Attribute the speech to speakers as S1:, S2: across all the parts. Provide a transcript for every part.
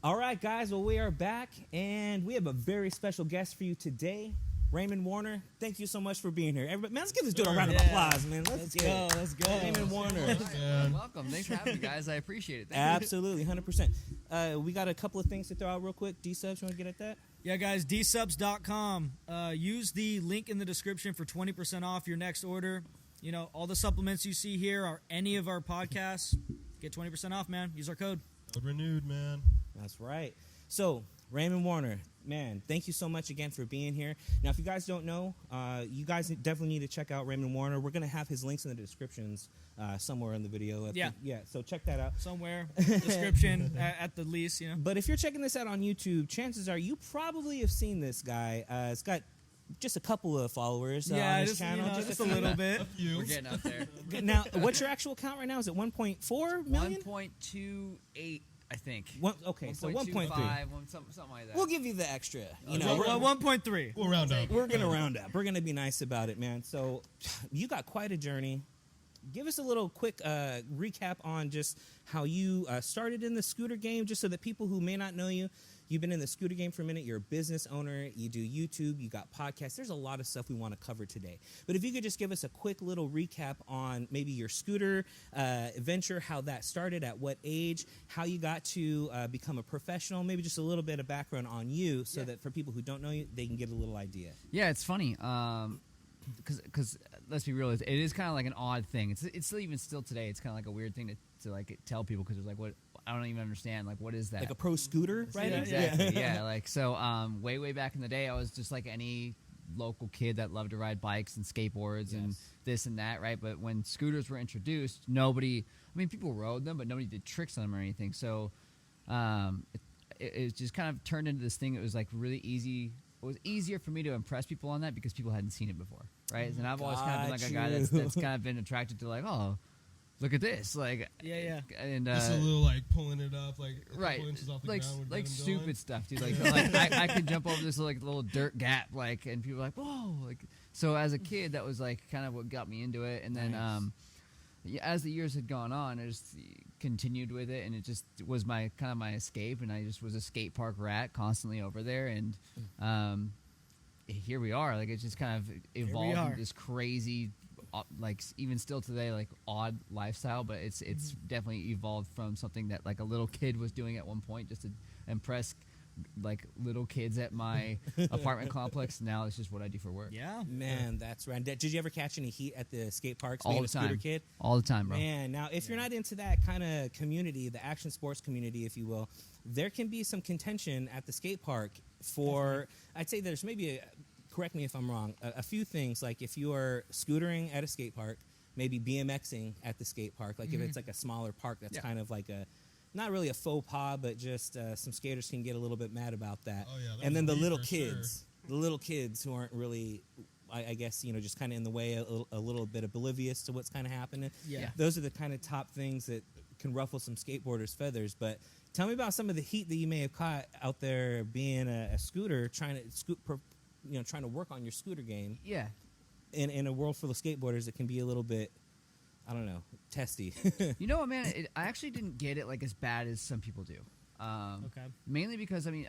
S1: All right, guys. Well, we are back, and we have a very special guest for you today. Raymond Warner, thank you so much for being here. Everybody, man, let's give this dude a round of applause, man. Let's go.
S2: Let's go.
S1: Raymond Warner.
S3: You're welcome. Thanks for having me, guys. I appreciate it.
S1: Absolutely, 100%. We got a couple of things to throw out real quick. D-Subs, you want to get at that?
S2: Yeah, guys, dsubs.com. Use the link in the description for 20% off your next order. You know, all the supplements you see here are any of our podcasts. Get 20% off, man. Use our code.
S4: Code renewed, man.
S1: That's right. So, Raymond Warner, man, thank you so much again for being here. Now, if you guys don't know, you guys definitely need to check out Raymond Warner. We're going to have his links in the descriptions somewhere in the video. Yeah, so check that out.
S2: Somewhere, description at the least, you know.
S1: But if you're checking this out on YouTube, chances are you probably have seen this guy. It's got just a couple of followers on his channel.
S2: You know, just a little bit.
S3: We're getting up there.
S1: Now, what's your actual count right now? Is it 1.4 million?
S3: 1.28, I think.
S1: Okay, so
S3: 1.5, something like that.
S1: We'll give you the extra. You
S2: So,
S1: know,
S2: 1.3.
S4: We'll round up.
S1: we're going to round up. We're going to be nice about it, man. So you got quite a journey. Give us a little quick recap on just how you started in the scooter game, just so that people who may not know you, you've been in the scooter game for a minute. You're a business owner. You do YouTube. You got podcasts. There's a lot of stuff we want to cover today. But if you could just give us a quick little recap on maybe your scooter venture, how that started, at what age, how you got to become a professional, maybe just a little bit of background on you so that for people who don't know you, they can get a little idea.
S3: Yeah, it's funny. Because let's be real, it is kind of like an odd thing. It's even still today. It's kind of like a weird thing to like tell people, because it's like, what, I don't even understand. Like, what is that?
S1: Like a pro scooter, right?
S3: Yeah, exactly. Yeah. Like, so way back in the day, I was just like any local kid that loved to ride bikes and skateboards and this and that, right? But when scooters were introduced, people rode them, but nobody did tricks on them or anything. So it just kind of turned into this thing. It was like really easy. It was easier for me to impress people on that because people hadn't seen it before, right? And I've always kind of been like a guy that's kind of been attracted to, like, oh, look at this, like, and
S4: just a little like pulling it up, like a couple inches off the
S3: like
S4: ground.
S3: Like stupid
S4: going.
S3: stuff, dude. Like I could jump over this like little dirt gap, like, and people are like, whoa, like. So as a kid, that was like kind of what got me into it, and then as the years had gone on, I just continued with it, and it just was my kind of my escape, and I just was a skate park rat constantly over there, and here we are. Like, it just kind of evolved into this crazy, like, even still today, like, odd lifestyle, but it's definitely evolved from something that like a little kid was doing at one point just to impress like little kids at my apartment complex. Now it's just what I do for work.
S2: Yeah,
S1: man, that's right. Did you ever catch any heat at the skate parks?
S3: All
S1: being
S3: the
S1: a scooter
S3: time.
S1: kid?
S3: All the time, bro.
S1: Man, now if you're not into that kind of community, the action sports community, if you will, there can be some contention at the skate park for. I'd say there's maybe correct me if I'm wrong. A few things, like if you are scootering at a skate park, maybe BMXing at the skate park. Like if it's like a smaller park, that's kind of like a. Not really a faux pas, but just some skaters can get a little bit mad about that.
S4: Oh, yeah,
S1: and then the little kids who aren't really, I guess, just kind of in the way, a little bit oblivious to what's kind of happening.
S2: Yeah.
S1: Those are the kind of top things that can ruffle some skateboarders' feathers. But tell me about some of the heat that you may have caught out there being a scooter, trying to work on your scooter game.
S3: Yeah.
S1: In a world full of skateboarders, it can be a little bit, I don't know, testy.
S3: You know what, man? I actually didn't get it like as bad as some people do.
S2: Okay.
S3: Mainly because, in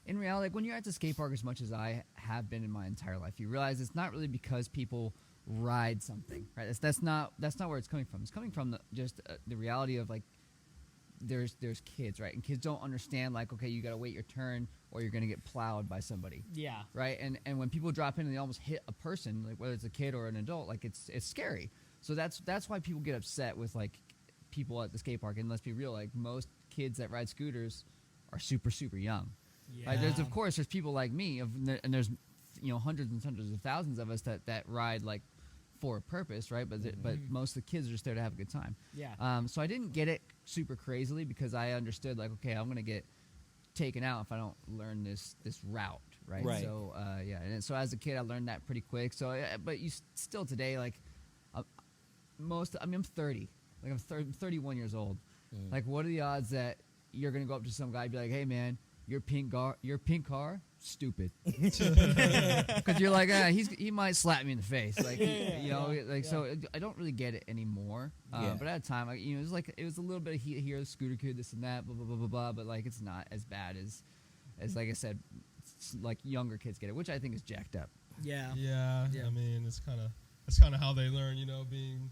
S3: reality, like, when you're at the skate park as much as I have been in my entire life, you realize it's not really because people ride something, right? That's not where it's coming from. It's coming from the reality of, like, there's kids, right? And kids don't understand, like, okay, you got to wait your turn or you're going to get plowed by somebody.
S2: Yeah.
S3: Right? And when people drop in and they almost hit a person, like whether it's a kid or an adult, like, it's scary. So that's why people get upset with, like, people at the skate park. And let's be real, like, most kids that ride scooters are super, super young.
S2: Yeah.
S3: Right? There's people like me, and there's hundreds and hundreds of thousands of us that ride, like, for a purpose, right? But most of the kids are just there to have a good time.
S2: Yeah.
S3: So I didn't get it super crazily because I understood, like, okay, I'm gonna get taken out if I don't learn this route, right?
S1: Right.
S3: So and so as a kid, I learned that pretty quick. So, but you still today, like. I'm 30. Like, I'm 31 years old. Like, what are the odds that you're gonna go up to some guy and be like, "Hey, man, your pink car stupid. Because you're like, he might slap me in the face, like So I don't really get it anymore. But at the time, it was a little bit of heat here, scooter kid, this and that, blah blah blah blah blah. But like, it's not as bad as like I said, like younger kids get it, which I think is jacked up.
S4: Yeah. I mean, that's kind of how they learn, being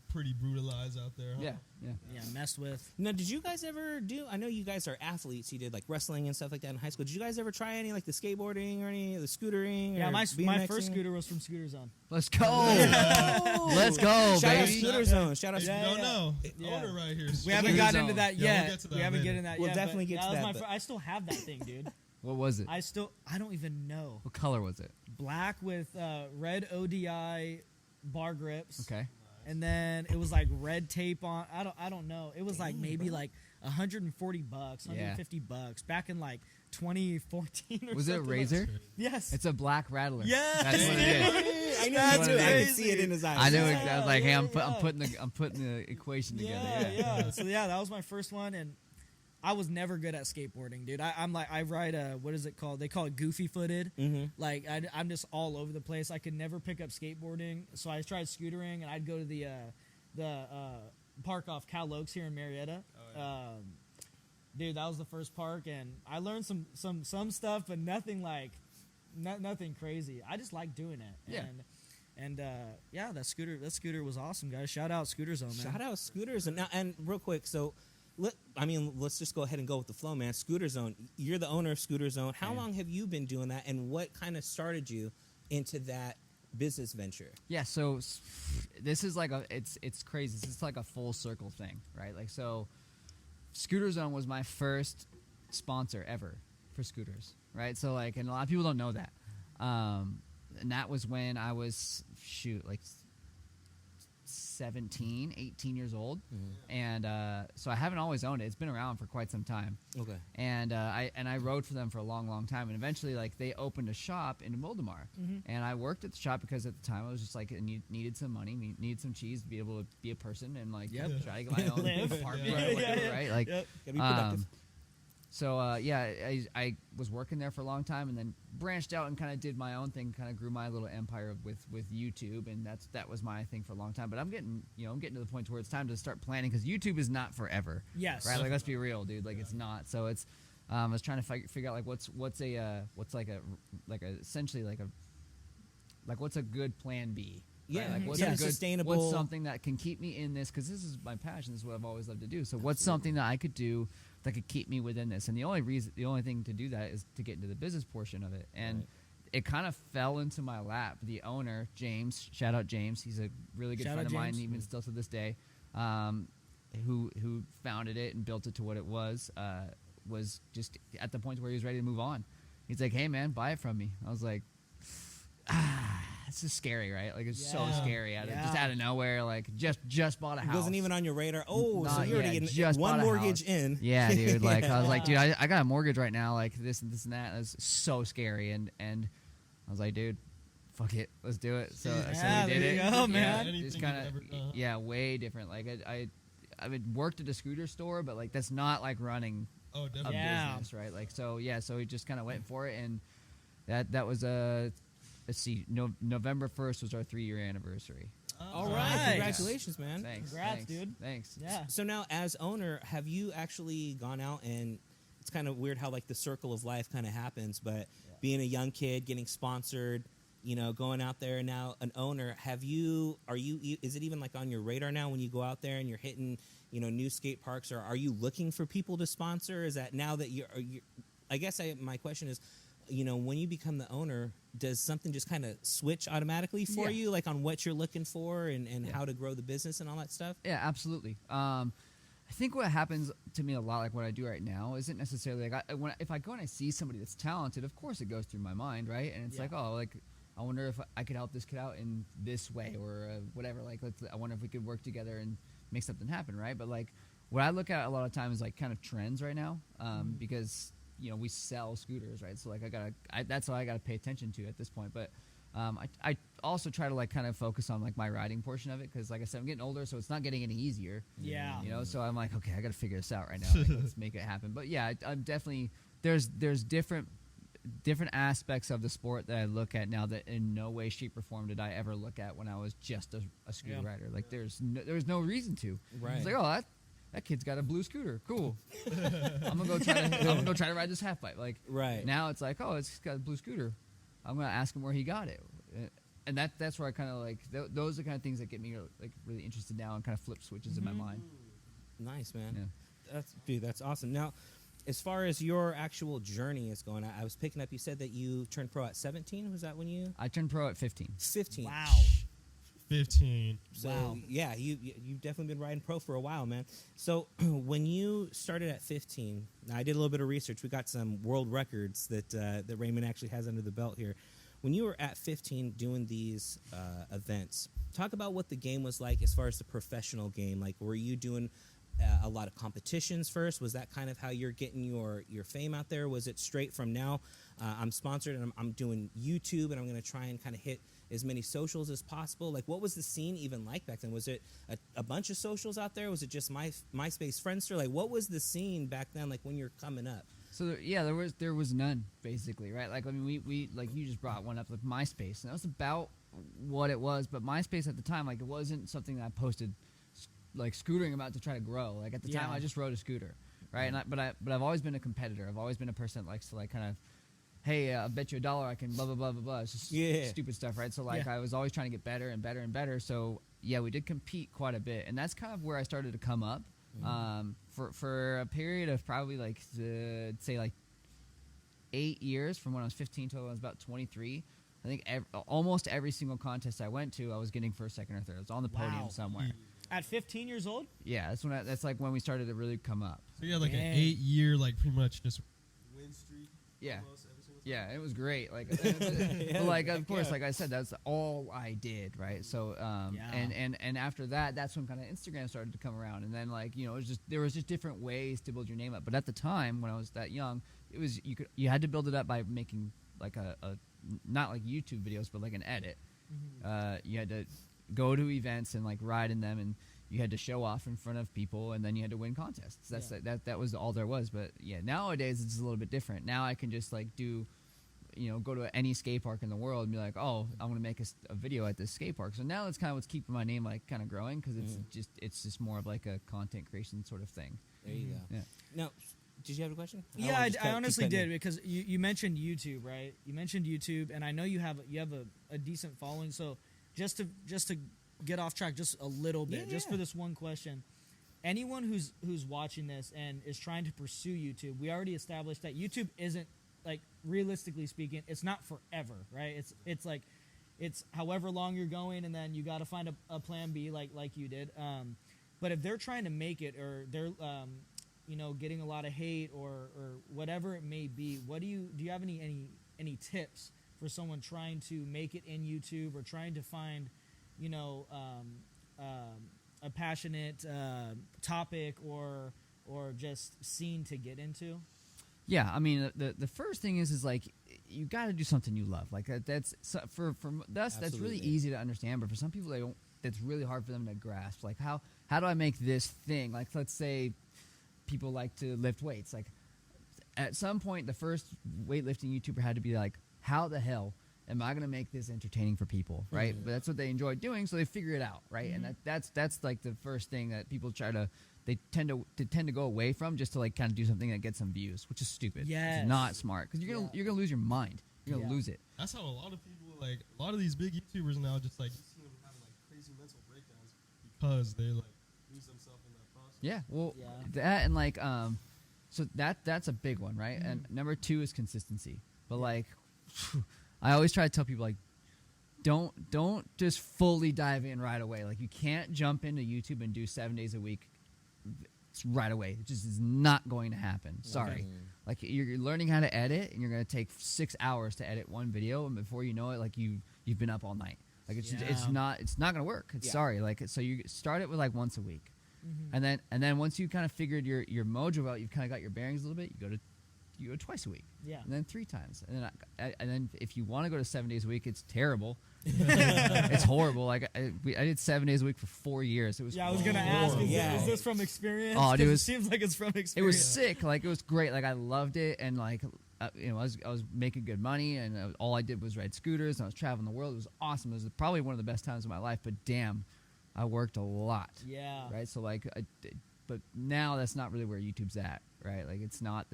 S4: pretty brutalized out there. Huh?
S2: Yeah, messed with.
S1: Now, did you guys ever do? I know you guys are athletes. You did like wrestling and stuff like that in high school. Did you guys ever try any like the skateboarding or any of the scootering?
S2: Yeah,
S1: or
S2: my
S1: BMXing?
S2: first scooter was from Scooter Zone.
S3: Let's go. Let's go,
S1: Shout out
S3: baby.
S1: Scooter Zone. Shout out.
S4: No.
S2: Yeah.
S4: Owner right here.
S2: We haven't gotten into that
S4: Yeah,
S2: yet.
S4: we'll get to that
S2: we haven't
S4: later.
S2: gotten into that
S1: We'll
S2: yet.
S1: definitely get to
S2: was
S1: that,
S2: my I still have that thing, dude.
S3: What was it?
S2: I don't even know.
S3: What color was it?
S2: Black with red ODI bar grips.
S3: Okay.
S2: And then it was like red tape on. I don't know. It was like maybe like $140, $150 back in like 2014 or
S3: Was it a
S2: something.
S3: Razor?
S2: Yes.
S3: It's a black rattler.
S2: Yes.
S3: That's what it is.
S1: I know
S2: That's
S1: too. I
S2: crazy.
S1: could see it in his eyes.
S3: I knew
S2: Yeah,
S3: it. I was like, hey, I'm
S2: yeah.
S3: putting the equation together.
S2: Yeah. So yeah, that was my first one, and I was never good at skateboarding, dude. I ride a, what is it called? They call it goofy footed.
S1: Mm-hmm.
S2: Like I'm just all over the place. I could never pick up skateboarding, so I tried scootering, and I'd go to the park off Cal Oaks here in Marietta. Dude, that was the first park, and I learned some stuff, but nothing like nothing crazy. I just like doing it.
S3: Yeah.
S2: And that scooter was awesome, guys. Shout out Scooter Zone, man.
S1: Shout out Scooters. And real quick, so let's just go ahead and go with the flow, man. Scooter Zone. You're the owner of Scooter Zone. How long have you been doing that, and what kind of started you into that business venture?
S3: Yeah, so this is like it's crazy. This is like a full circle thing, right? Like, so Scooter Zone was my first sponsor ever for scooters, right? So like, and a lot of people don't know that. And that was when I was like 17, 18 years old. Mm-hmm. And so I haven't always owned it. It's been around for quite some time.
S1: Okay.
S3: And I rode for them for a long, long time. And eventually, like, they opened a shop in Moldemar. Mm-hmm. And I worked at the shop because at the time I was just like, I needed some money, needed some cheese to be able to be a person and like try to get my own apartment or whatever, right? Like,
S1: Gotta be productive.
S3: So I was working there for a long time, and then branched out and kind of did my own thing, kind of grew my little empire with YouTube, and that was my thing for a long time. But I'm getting to the point where it's time to start planning, because YouTube is not forever. Yes. Right. Like, let's be real, dude. Like, it's not. So it's I was trying to figure out like what's a good plan B.
S1: Yeah,
S3: right? Like, what's
S1: a sustainable.
S3: What's something that can keep me in this? Because this is my passion. This is what I've always loved to do. So what's something that I could do that could keep me within this? And the only thing to do that is to get into the business portion of it. And it kind of fell into my lap. The owner, James, shout out James. He's a really good friend of mine, even still to this day. Who founded it and built it to what it was just at the point where he was ready to move on. He's like, hey man, buy it from me. I was like, this is scary, right? Like, it's so scary just out of nowhere. Like, just bought a house.
S1: It wasn't even on your radar. Oh, so you're already getting
S3: just
S1: one
S3: bought a
S1: mortgage
S3: house.
S1: in.
S3: Yeah, dude. Like, I was like, dude, I got a mortgage right now. Like, this and that. It's so scary. And I was like, dude, fuck it, let's do it. So we did it.
S2: Go, man.
S3: It's kind of way different. Like, I worked at a scooter store, but like, that's not like running a business, right? Like, so we just kind of went for it, and that was let's see, November 1st was our 3-year anniversary.
S1: All right. Congratulations, man.
S3: Thanks.
S2: Congrats, dude.
S3: Thanks.
S2: Yeah.
S1: So now, as owner, have you actually gone out, and it's kind of weird how like the circle of life kind of happens, but being a young kid, getting sponsored, going out there, and now an owner, is it even like on your radar now when you go out there and you're hitting, new skate parks, or are you looking for people to sponsor? Is that now that my question is, when you become the owner, does something just kind of switch automatically for you, like on what you're looking for and how to grow the business and all that stuff? Yeah,
S3: absolutely. I think what happens to me a lot, like what I do right now, isn't necessarily like if I go and I see somebody that's talented, of course it goes through my mind, right? And it's like, oh, like I wonder if I could help this kid out in this way or whatever. Like, I wonder if we could work together and make something happen, right? But like what I look at a lot of times is like kind of trends right now, because we sell scooters, right? So like that's what I gotta pay attention to at this point. But I also try to like kind of focus on like my riding portion of it, because like I said, I'm getting older, so it's not getting any easier.
S2: Yeah.
S3: So I'm like, okay, I gotta figure this out right now. Like, let's make it happen. But yeah, I'm definitely there's different different aspects of the sport that I look at now that in no way, shape, or form did I ever look at when I was just a scooter rider. Like there was no reason to.
S1: Right.
S3: It's like, oh, that kid's got a blue scooter. Cool. I'm gonna go try to ride this half pipe. Like
S1: Right.
S3: now, it's like, oh, it's got a blue scooter. I'm gonna ask him where he got it, and that's where I kind of like those are the kind of things that get me like really interested now and kind of flip switches in my mind.
S1: Nice, man.
S3: Yeah.
S1: That's awesome. Now, as far as your actual journey is going, I was picking up. You said that you turned pro at 17. Was that when you?
S3: I turned pro at 15.
S1: 15.
S2: Wow.
S4: 15.
S1: So
S2: Wow.
S1: yeah, you've definitely been riding pro for a while, man. So when you started at 15, now I did a little bit of research. We got some world records that Raymond actually has under the belt here. When you were at 15 doing these events, talk about what the game was like as far as the professional game. Like, were you doing a lot of competitions first? Was that kind of how you're getting your fame out there? Was it straight from now, I'm sponsored and I'm doing YouTube and I'm going to try and kind of hit as many socials as possible? Like, what was the scene even like back then? Was it a bunch of socials out there? Was it just MySpace, Friendster? Like, what was the scene back then, like when you're coming up?
S3: So there was none basically, right? Like I mean, we like you just brought one up, like MySpace, and that was about what it was. But MySpace at the time, like it wasn't something that I posted like scootering about to try to grow. Like at the time, I just rode a scooter, right? And but I've always been a competitor. I've always been a person that likes to like kind of, hey, I bet you $1 I can blah blah blah blah blah. It's just stupid stuff, right? So like I was always trying to get better and better and better. So yeah, we did compete quite a bit, and that's kind of where I started to come up. For a period of probably like say like 8 years, from when I was 15 till I was about 23. I think almost every single contest I went to, I was getting first, second, or third. I was on the podium somewhere.
S2: At 15 years old?
S3: Yeah, that's like when we started to really come up.
S4: So you had like an 8-year, like pretty much just win streak.
S3: Yeah.
S4: Almost every single time.
S3: Yeah, it was great. Like, but like of course, like I said, that's all I did, right? So, and after that, that's when kind of Instagram started to come around, and then like it was there was just different ways to build your name up. But at the time when I was that young, it was you had to build it up by making like a not like YouTube videos, but like an edit. You had to go to events and like ride in them, and you had to show off in front of people, and then you had to win contests. That was all there was. But yeah, nowadays it's a little bit different. Now I can just like do, go to any skate park in the world and be like, oh, I'm gonna make a video at this skate park. So now it's kind of what's keeping my name like kind of growing, because it's just more of like a content creation sort of thing.
S1: There you go. Yeah. Now, did you have a question?
S2: Yeah, I honestly did, because you mentioned YouTube, right? You mentioned YouTube, and I know you have a decent following. So just to get off track just a little bit, just for this one question, anyone who's watching this and is trying to pursue YouTube, we already established that YouTube isn't, like, realistically speaking, it's not forever, right? It's like it's however long you're going, and then you got to find a plan B, like you did. But if they're trying to make it, or they're getting a lot of hate or whatever it may be, do you have any tips for someone trying to make it in YouTube, or trying to find a passionate topic or just scene to get into?
S3: Yeah, I mean, the first thing is like you got to do something you love. Like that's for us, that's really easy to understand, but for some people that's really hard for them to grasp. Like how do I make this thing? Like, let's say people like to lift weights. Like at some point, the first weightlifting YouTuber had to be like, how the hell am I going to make this entertaining for people, right? But that's what they enjoy doing, so they figure it out, right? And that's like the first thing that people tend to go away from, just to like kind of do something that gets some views, which is stupid. It's not smart, because you're gonna lose your mind. You're gonna lose it.
S4: That's how a lot of people, like a lot of these big YouTubers now, just like you see them having like crazy mental breakdowns because they like lose themselves in that process.
S3: Yeah, well, that and like so that's a big one, right? And number 2 is consistency. But like, I always try to tell people, like, don't just fully dive in right away. Like, you can't jump into YouTube and do 7 days a week right away. It just is not going to happen. Sorry. Like, you're learning how to edit, and you're going to take 6 hours to edit one video, and before you know it, like, you've been up all night. Like, it's not going to work. Sorry. Like, so you start it with like once a week, and then once you kind of figured your mojo out, you've kind of got your bearings a little bit. You go twice a week, and then 3 times, and then if you want to go to 7 days a week, it's terrible. It's horrible. Like I did 7 days a week for 4 years. It was
S2: I was gonna ask, is this from experience?
S3: Oh, dude,
S2: it seems like it's from experience.
S3: It was sick. Like, it was great. Like, I loved it, and like I was making good money, and all I did was ride scooters, and I was traveling the world. It was awesome. It was probably one of the best times of my life. But damn, I worked a lot.
S2: Yeah.
S3: Right. So like, but now that's not really where YouTube's at. Right. Like it's not.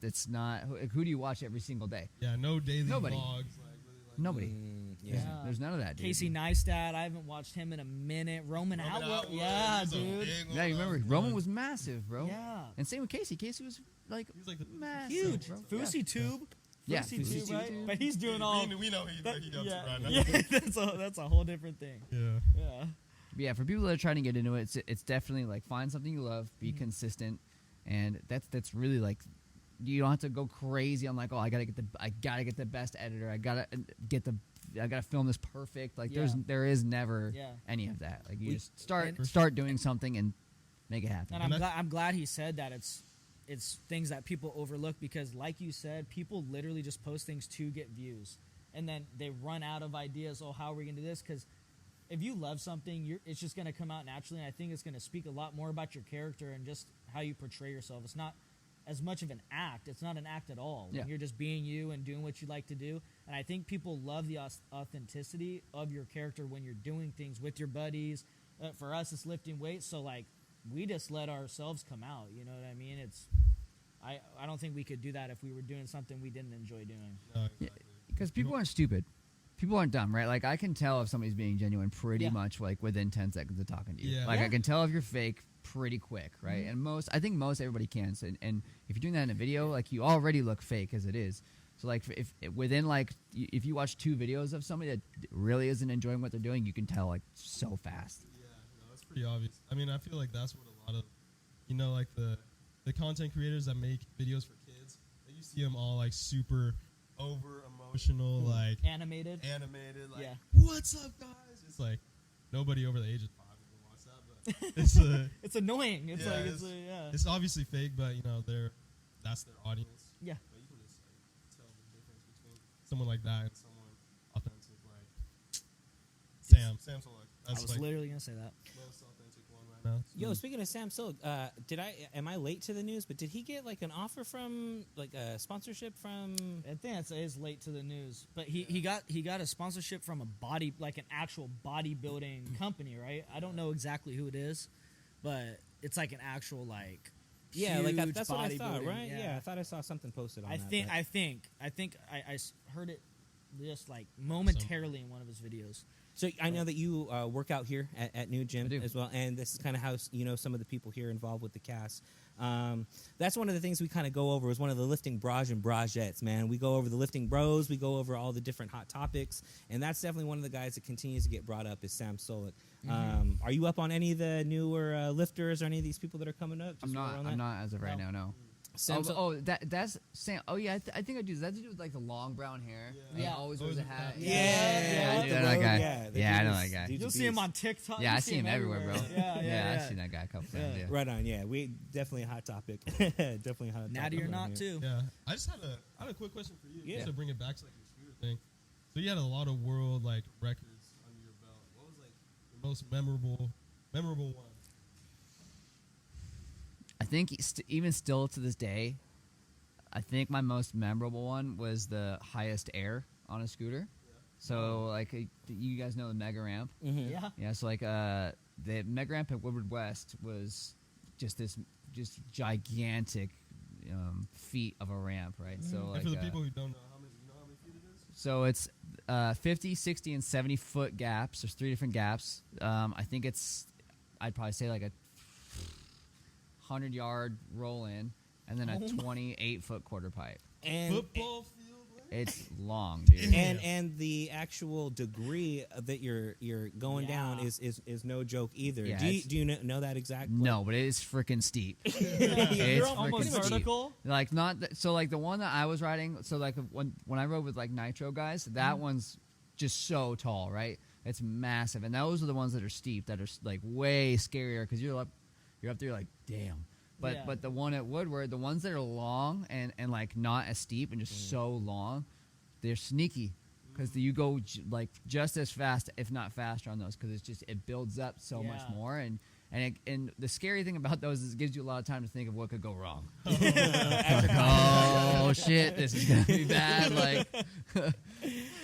S3: It's not. Who do you watch every single day?
S4: Yeah, no daily
S3: Nobody.
S4: vlogs. Like, really, like,
S3: Nobody.
S1: Yeah.
S3: There's none of that, dude.
S2: Casey Neistat, I haven't watched him in a minute. Roman Outlaw, yeah,
S4: he's a
S2: dude.
S4: big
S3: Yeah, you
S4: one.
S3: remember Roman was massive, bro.
S2: Yeah.
S3: And same with Casey. Casey was like
S4: He's like the
S3: massive,
S2: Huge.
S3: bro.
S2: Fousey Tube.
S3: Yeah,
S2: Fousey
S3: Fousey
S2: Tube, right?
S3: Tube.
S2: But he's doing all.
S4: We know he does
S2: yeah,
S4: right now.
S2: yeah, that's a whole different thing.
S4: Yeah.
S2: Yeah.
S3: But yeah, for people that are trying to get into it, it's definitely like find something you love, be consistent, and that's really like you don't have to go crazy on like, oh, I gotta get the best editor, I gotta film this perfect. Like there is never any of that. Like you just start doing something and make it happen.
S2: And I'm glad he said that. It's things that people overlook because, like you said, people literally just post things to get views, and then they run out of ideas. Oh, how are we gonna do this? Because if you love something, it's just gonna come out naturally. And I think it's gonna speak a lot more about your character and just how you portray yourself. It's not as much of an act. It's not an act at all.
S3: Yeah.
S2: You're just being you and doing what you like to do. And I think people love the authenticity of your character when you're doing things with your buddies. For us, it's lifting weights. So like, we just let ourselves come out. You know what I mean? I don't think we could do that if we were doing something we didn't enjoy doing.
S4: No, exactly.
S3: Because people aren't stupid. People aren't dumb, right? Like I can tell if somebody's being genuine pretty much like within 10 seconds of talking to you.
S4: Yeah.
S3: Like I can tell if you're fake pretty quick, right? And I think most everybody can. So, and if you're doing that in a video, like you already look fake as it is. So like if within like if you watch 2 videos of somebody that really isn't enjoying what they're doing, you can tell like so fast.
S4: Yeah, no, that's pretty obvious. I mean, I feel like that's what a lot of, like the content creators that make videos for kids, that you see them all like super over emotional, like
S2: Animated.
S4: like,
S2: Yeah.
S4: what's up, guys? It's like nobody over the age of 5 will watch that, but it's
S2: It's annoying. It's
S4: yeah,
S2: like
S4: it's- it's obviously fake, but that's their audience.
S2: Yeah.
S4: But you can just like tell the difference between someone like that and someone authentic like Sam Solak.
S2: I
S4: That's
S2: was
S4: like
S2: literally gonna say that.
S4: most authentic one right now.
S1: Yo, speaking of Sam Silk, am I late to the news? But did he get like an offer from like a sponsorship from?
S2: I think it is late to the news, but he got a sponsorship from an actual bodybuilding company, right? I don't know exactly who it is, but it's like an actual like
S1: Yeah, like
S2: huge
S1: that's what I thought,
S2: bodybuilding,
S1: right? Yeah, I thought I saw something posted on
S2: I
S1: that.
S2: think I heard it just like momentarily in one of his videos.
S1: So I know that you work out here at New Gym
S3: I do.
S1: as well, and this is kind of how some of the people here involved with the cast. That's one of the things we kind of go over is one of the lifting bras and brajettes, man. We go over the lifting bros, we go over all the different hot topics, and that's definitely one of the guys that continues to get brought up is Sam Solak. Are you up on any of the newer lifters or any of these people that are coming up?
S3: I'm not as of right now. No.
S1: Sam
S3: That's Sam. Oh yeah, I think I do. That's to do with like the long brown hair.
S4: Yeah.
S3: He always wears a hat.
S1: Yeah,
S3: I know that guy. Yeah, I know that guy.
S2: You'll see him on TikTok.
S3: Yeah,
S2: You'll
S3: I see him everywhere, bro.
S2: Yeah.
S3: I've seen that guy a couple times. Yeah.
S1: Right on, yeah. We definitely a hot topic. Definitely a hot topic.
S2: Natty or
S1: on
S2: not
S1: here.
S2: too.
S4: Yeah, I just had a quick question for you.
S1: Yeah.
S4: Just to bring it back to like your scooter thing. So you had a lot of world like records under your belt. What was like your most memorable one?
S3: I think even still to this day, I think my most memorable one was the highest air on a scooter. So like you guys know the Mega Ramp.
S1: Mhm.
S2: Yeah.
S3: Yeah, so like the Mega Ramp at Woodward West was just gigantic feat of a ramp, right? So
S4: And
S3: like
S4: for the people who don't know, how many feet it is?
S3: so it's 50, 60, and 70 foot gaps. There's 3 different gaps. I think I'd probably say like a 100-yard roll in, and then a 28-foot quarter pipe.
S1: And
S4: Football field. Right?
S3: It's long, dude.
S1: and the actual degree that you're going down is no joke either.
S3: Yeah,
S1: do you know that exact?
S3: No, but it is freaking steep.
S2: You're
S3: It's
S2: almost
S3: freaking steep.
S2: vertical.
S3: Like so like the one that I was riding. So like when I rode with like Nitro guys, that one's just so tall, right? It's massive, and those are the ones that are steep, that are like way scarier because you're up there, you're like, damn. But the one at Woodward, the ones that are long and like not as steep and just so long, they're sneaky because you go like just as fast, if not faster, on those because it builds up so much more and the scary thing about those is it gives you a lot of time to think of what could go wrong. Oh oh shit, this is gonna be bad. Like,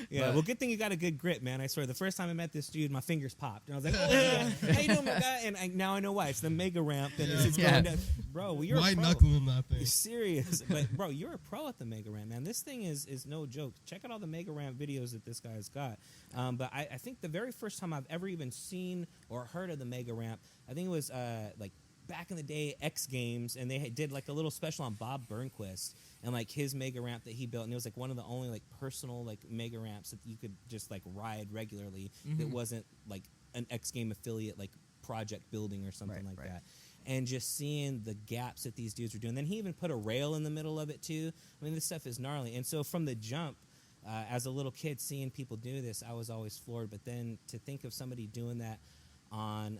S1: Yeah, well, good thing you got a good grip, man. I swear, the first time I met this dude, my fingers popped, and I was like, "Oh, how you doing, my guy?" And now I know why. It's the mega ramp, and it's going down. Bro, well, you're
S4: white
S1: a pro.
S4: knuckling that thing.
S1: You're serious, but bro, you're a pro at the mega ramp, man. This thing is no joke. Check out all the mega ramp videos that this guy's got. But I think the very first time I've ever even seen or heard of the mega ramp, I think it was like back in the day, X Games, and they did like a little special on Bob Burnquist and like his mega ramp that he built, and it was like one of the only like personal like mega ramps that you could just like ride regularly. It wasn't like an X Game affiliate like project building or something like that. And just seeing the gaps that these dudes were doing. Then he even put a rail in the middle of it too. I mean, this stuff is gnarly. And so from the jump, as a little kid, seeing people do this, I was always floored. But then to think of somebody doing that on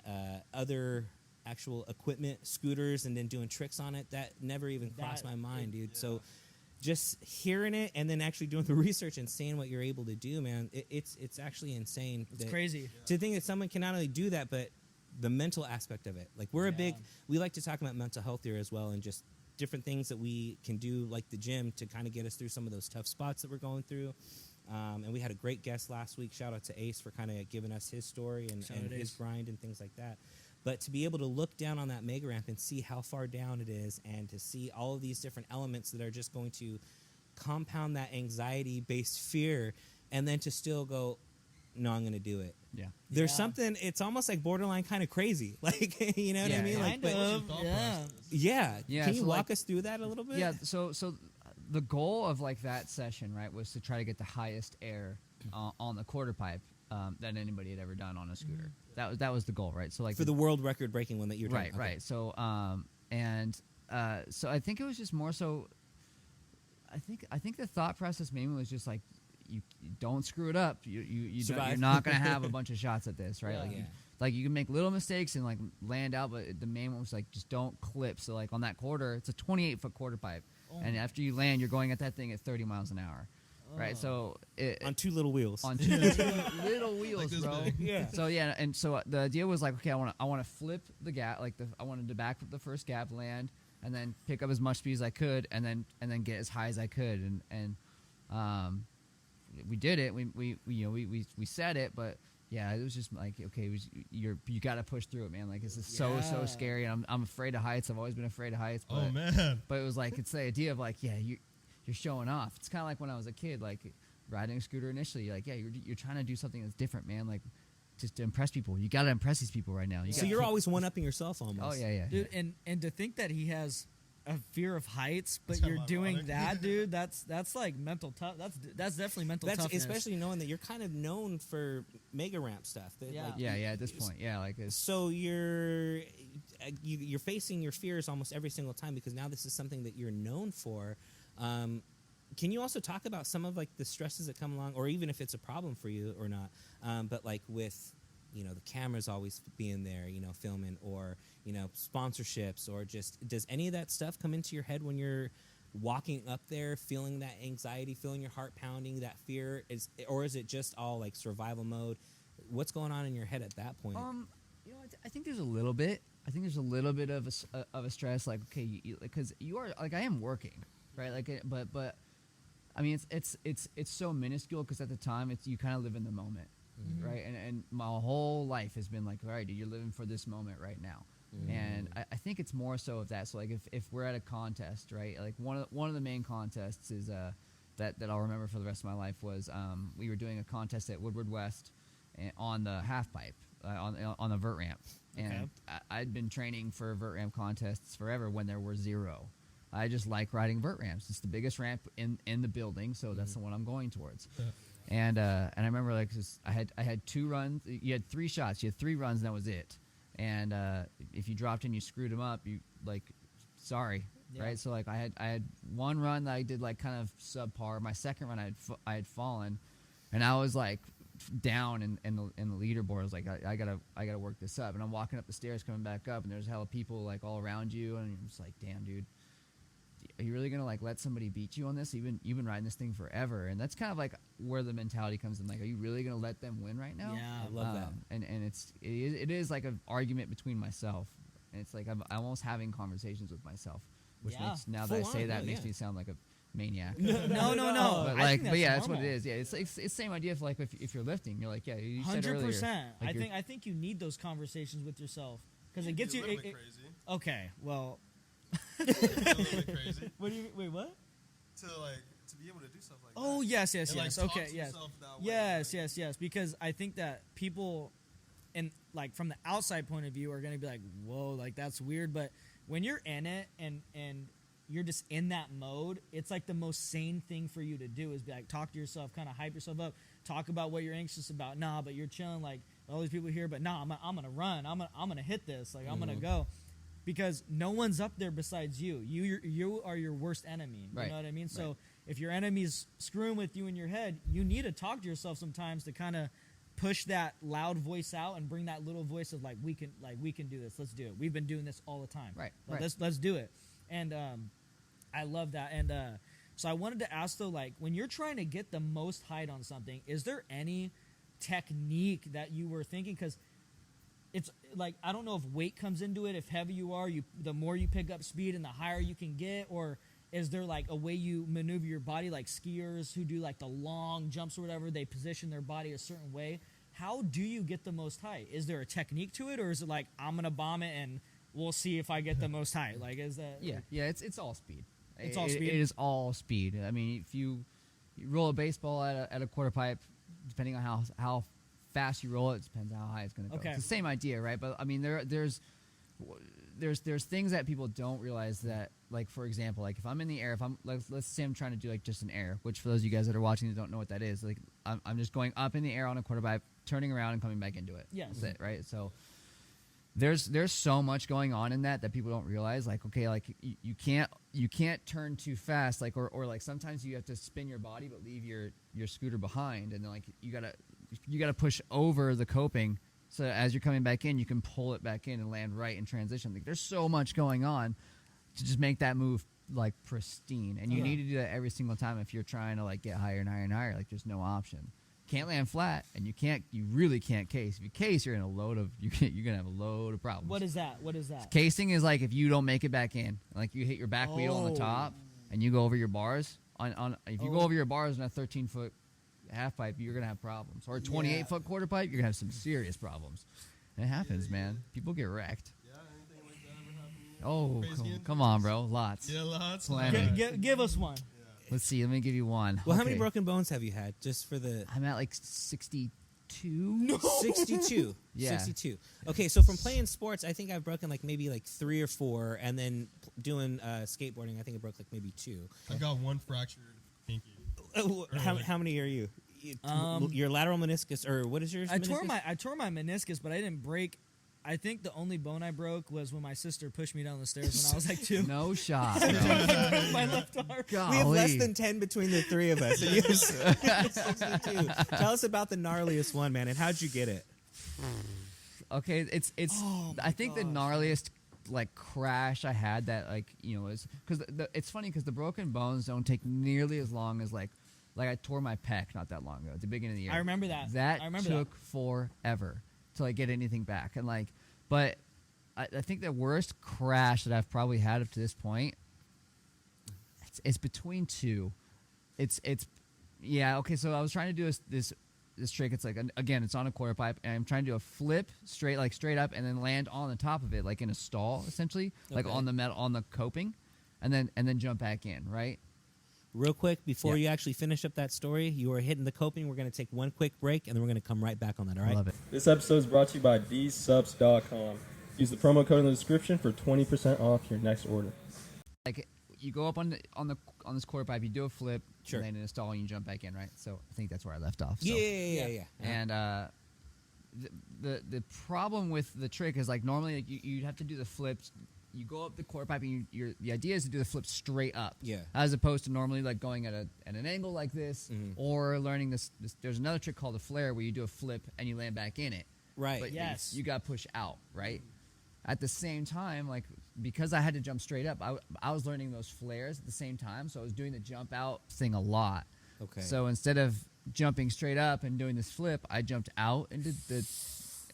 S1: other actual equipment, scooters, and then doing tricks on it, that never even crossed my mind, dude. Yeah. So just hearing it and then actually doing the research and seeing what you're able to do, man, it's actually insane.
S2: It's crazy.
S1: To think that someone can not only do that, but the mental aspect of it. Like we like to talk about mental health here as well, and just different things that we can do, like the gym, to kind of get us through some of those tough spots that we're going through. And we had a great guest last week. Shout out to Ace for kind of giving us his story and his grind and things like that. But to be able to look down on that mega ramp and see how far down it is, and to see all of these different elements that are just going to compound that anxiety-based fear, and then to still go, no, I'm going to do it.
S3: yeah.
S1: There's something, it's almost like borderline kind of crazy. Like, you know what I mean? Like,
S2: Kind of,
S1: yeah.
S3: Yeah,
S1: Can you
S3: so,
S1: walk
S3: like,
S1: us through that a little bit?
S3: Yeah, so the goal of like that session, right, was to try to get the highest air on the quarter pipe that anybody had ever done on a scooter. That was the goal, right? So like
S1: for the world record breaking one that you're
S3: right,
S1: talking about.
S3: right. So so I think it was just more so. I think the thought process maybe was just like you don't screw it up. You're not gonna have a bunch of shots at this, right? Like you can make little mistakes and like land out, but the main one was like just don't clip. So like on that quarter, it's a 28-foot quarter pipe, and after you land, you're going at that thing at 30 miles an hour. Right, so
S1: on two little wheels.
S3: On two little wheels, like bro.
S1: Yeah.
S3: So yeah, and so the idea was like, okay, I want to flip the gap, like I wanted to backflip the first gap, land, and then pick up as much speed as I could, and then get as high as I could, and we did it. We said it, but yeah, it was just like, okay, you got to push through it, man. Like this is so scary, and I'm afraid of heights. I've always been afraid of heights. But,
S4: oh man!
S3: But it was like it's the idea of like, yeah, you're showing off. It's kind of like when I was a kid, like riding a scooter initially. Like, yeah, you're trying to do something that's different, man. Like, just to impress people. You got to impress these people right now.
S1: So you're always one-upping yourself almost.
S3: Oh, yeah.
S2: Dude, and to think that he has a fear of heights, but you're doing that, dude, that's like mental tough. That's definitely mental toughness.
S1: Especially knowing that you're kind of known for mega ramp stuff. That,
S3: at this point, like it's,
S1: so you're facing your fears almost every single time, because now this is something that you're known for. Can you also talk about some of like the stresses that come along, or even if it's a problem for you or not, but like with, the cameras always being there, filming, or, sponsorships, or just, does any of that stuff come into your head when you're walking up there, feeling that anxiety, feeling your heart pounding, that fear, or is it just all like survival mode? What's going on in your head at that point?
S3: I think there's a little bit. I think there's a little bit of a stress, like, okay, because you are, like, I am working, right? Like, but I mean, it's so minuscule, because at the time you kind of live in the moment, right? And my whole life has been like, all right, dude, you're living for this moment right now. And I think it's more so of that. So like if we're at a contest, right? Like one of the main contests is that I'll remember for the rest of my life was we were doing a contest at Woodward West on the half pipe on the vert ramp, and I'd been training for vert ramp contests forever when there were zero. I just like riding vert ramps. It's the biggest ramp in the building, so that's the one I'm going towards. Yeah. And I remember, like, I had 2 runs. You had 3 shots. You had 3 runs, and that was it. And if you dropped in, you screwed them up. You sorry, right? So like I had 1 run that I did like kind of subpar. My second run I had fallen, and I was like down in the leaderboard. I was like, I gotta work this up. And I'm walking up the stairs, coming back up, and there's hella people like all around you, and you're just like, damn, dude. Are you really gonna like let somebody beat you on this? You've been riding this thing forever, and that's kind of like where the mentality comes in. Like, are you really gonna let them win right now?
S1: Yeah, I love that.
S3: And it is like an argument between myself, and it's like I'm almost having conversations with myself, which makes, now that I say that, makes me sound like maniac.
S2: No.
S3: But
S2: I
S3: like,
S2: think
S3: but yeah, that's
S2: normal.
S3: what it is. Yeah, it's same idea of like if you're lifting, you're like, yeah, you said
S2: 100%.
S3: earlier. Like
S2: I think you need those conversations with yourself because it
S4: It'd
S2: gets
S4: be
S2: you.
S4: a little bit crazy.
S2: Okay, well,
S4: It'd be a little bit crazy
S2: what do you wait? What?
S4: to be able to do stuff like
S2: Oh
S4: that.
S2: yes.
S4: And, like, talk
S2: Okay,
S4: to
S2: yes,
S4: yourself that way,
S2: yes. Because I think that people, and like from the outside point of view, are gonna be like, "Whoa, like that's weird." But when you're in it and you're just in that mode, it's like the most sane thing for you to do is be like, talk to yourself, kind of hype yourself up, talk about what you're anxious about. Nah, but you're chilling, like all these people here. But nah, I'm gonna run. I'm gonna hit this. Like I'm gonna go. Because no one's up there besides you. You are your worst enemy. You
S3: Right.
S2: know what I mean?
S3: Right.
S2: So if your enemy's screwing with you in your head, you need to talk to yourself sometimes to kind of push that loud voice out and bring that little voice of like we can do this. Let's do it. We've been doing this all the time.
S3: Right.
S2: Let's do it. And I love that. And so I wanted to ask though, like when you're trying to get the most height on something, is there any technique that you were thinking? Because it's like I don't know if weight comes into it. If heavy you are, the more you pick up speed and the higher you can get, or is there like a way you maneuver your body, like skiers who do like the long jumps or whatever? They position their body a certain way. How do you get the most height? Is there a technique to it, or is it like I'm gonna bomb it and we'll see if I get the most height? Like is that?
S3: Yeah, it's all speed.
S2: It's all speed?
S3: It is all speed. I mean, if you roll a baseball at a quarter pipe, depending on how fast you roll it, depends on how high it's going to go.
S2: Okay.
S3: It's the same idea, right? But I mean, there's things that people don't realize that, like for example, like if I'm in the air, if I'm let's say I'm trying to do like just an air, which for those of you guys that are watching that don't know what that is, like I'm just going up in the air on a quarter pipe, turning around and coming back into it.
S2: Yes.
S3: That's it, right? So there's so much going on in that people don't realize. Like, okay, like you can't turn too fast, like or like sometimes you have to spin your body but leave your scooter behind, and then like you gotta push over the coping so as you're coming back in, you can pull it back in and land right in transition. Like there's so much going on to just make that move like pristine, and you need to do that every single time if you're trying to like get higher and higher and higher. Like there's no option. Can't land flat, and you really can't case. If you case, you're gonna have a load of problems.
S2: What is that?
S3: Casing is like if you don't make it back in, like you hit your back wheel on the top, and you go over your bars. If you go over your bars on a 13-foot half pipe, you're gonna have problems. Or a 28-foot quarter pipe, you're gonna have some serious problems. And it happens, man. People get wrecked.
S4: Yeah, anything like that ever happened?
S3: Oh,
S4: Crazy
S3: come on, bro. Lots.
S4: Yeah, lots.
S3: Plenty.
S2: Give us one.
S3: Let's see. Let me give you one.
S1: Well, how many
S3: Okay.
S1: broken bones have you had? Just for the
S3: I'm at like 62.
S1: 62.
S3: Yeah.
S1: 62. Okay, so from playing sports, I think I've broken like maybe like 3 or 4, and then doing skateboarding, I think I broke like maybe 2.
S4: I got one fractured pinky.
S1: How many are you? Your lateral meniscus, or what is yours?
S2: I tore my meniscus, but I didn't break. I think the only bone I broke was when my sister pushed me down the stairs when I was like 2.
S3: No shot.
S2: My left arm.
S1: We have less
S3: Golly.
S1: than 10 between the 3 of us. And you have 62. Tell us about the gnarliest one, man, and how'd you get it?
S3: Okay, it's. I think the gnarliest like crash I had that is because it's funny because the broken bones don't take nearly as long as like I tore my pec not that long ago at the beginning of the year.
S2: I remember that.
S3: That
S2: I remember
S3: took forever to like get anything back, and like, but I think the worst crash that I've probably had up to this point, it's between 2. It's yeah, okay. So I was trying to do this trick. It's like again, it's on a quarter pipe, and I'm trying to do a flip straight up, and then land on the top of it, like in a stall, essentially, like on the metal on the coping, and then jump back in, right?
S1: Real quick, before you actually finish up that story, you are hitting the coping. We're going to take one quick break, and then we're going to come right back on that, all right?
S3: I love it.
S4: This episode is brought to you by dsubs.com. Use the promo code in the description for 20% off your next order.
S3: Like you go up on this quarter pipe, you do a flip,
S1: Sure.
S3: land in a stall, and you jump back in, right? So I think that's where I left off. So.
S1: Yeah.
S3: And the problem with the trick is like normally like, you'd have to do the flips. You go up the quarter pipe, and the idea is to do the flip straight up.
S1: Yeah.
S3: As opposed to normally like going at an angle like this,
S1: Mhm.
S3: or learning this. There's another trick called a flare where you do a flip and you land back in it.
S1: Right.
S3: But
S2: Yes.
S3: you got to push out, right? At the same time, like because I had to jump straight up, I was learning those flares at the same time, so I was doing the jump out thing a lot.
S1: Okay.
S3: So instead of jumping straight up and doing this flip, I jumped out and did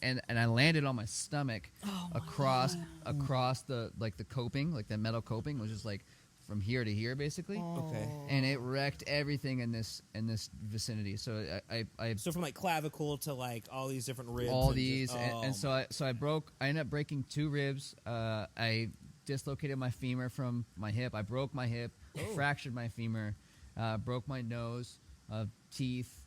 S3: and I landed on my stomach across the like the coping, like the metal coping was just like from here to here, basically.
S1: Okay.
S3: And it wrecked everything in this vicinity. So I
S1: So from like clavicle to like all these different ribs.
S3: all
S1: and
S3: these,
S1: just-
S3: and so I ended up breaking 2 ribs. I dislocated my femur from my hip. I broke my hip, fractured my femur, broke my nose, teeth.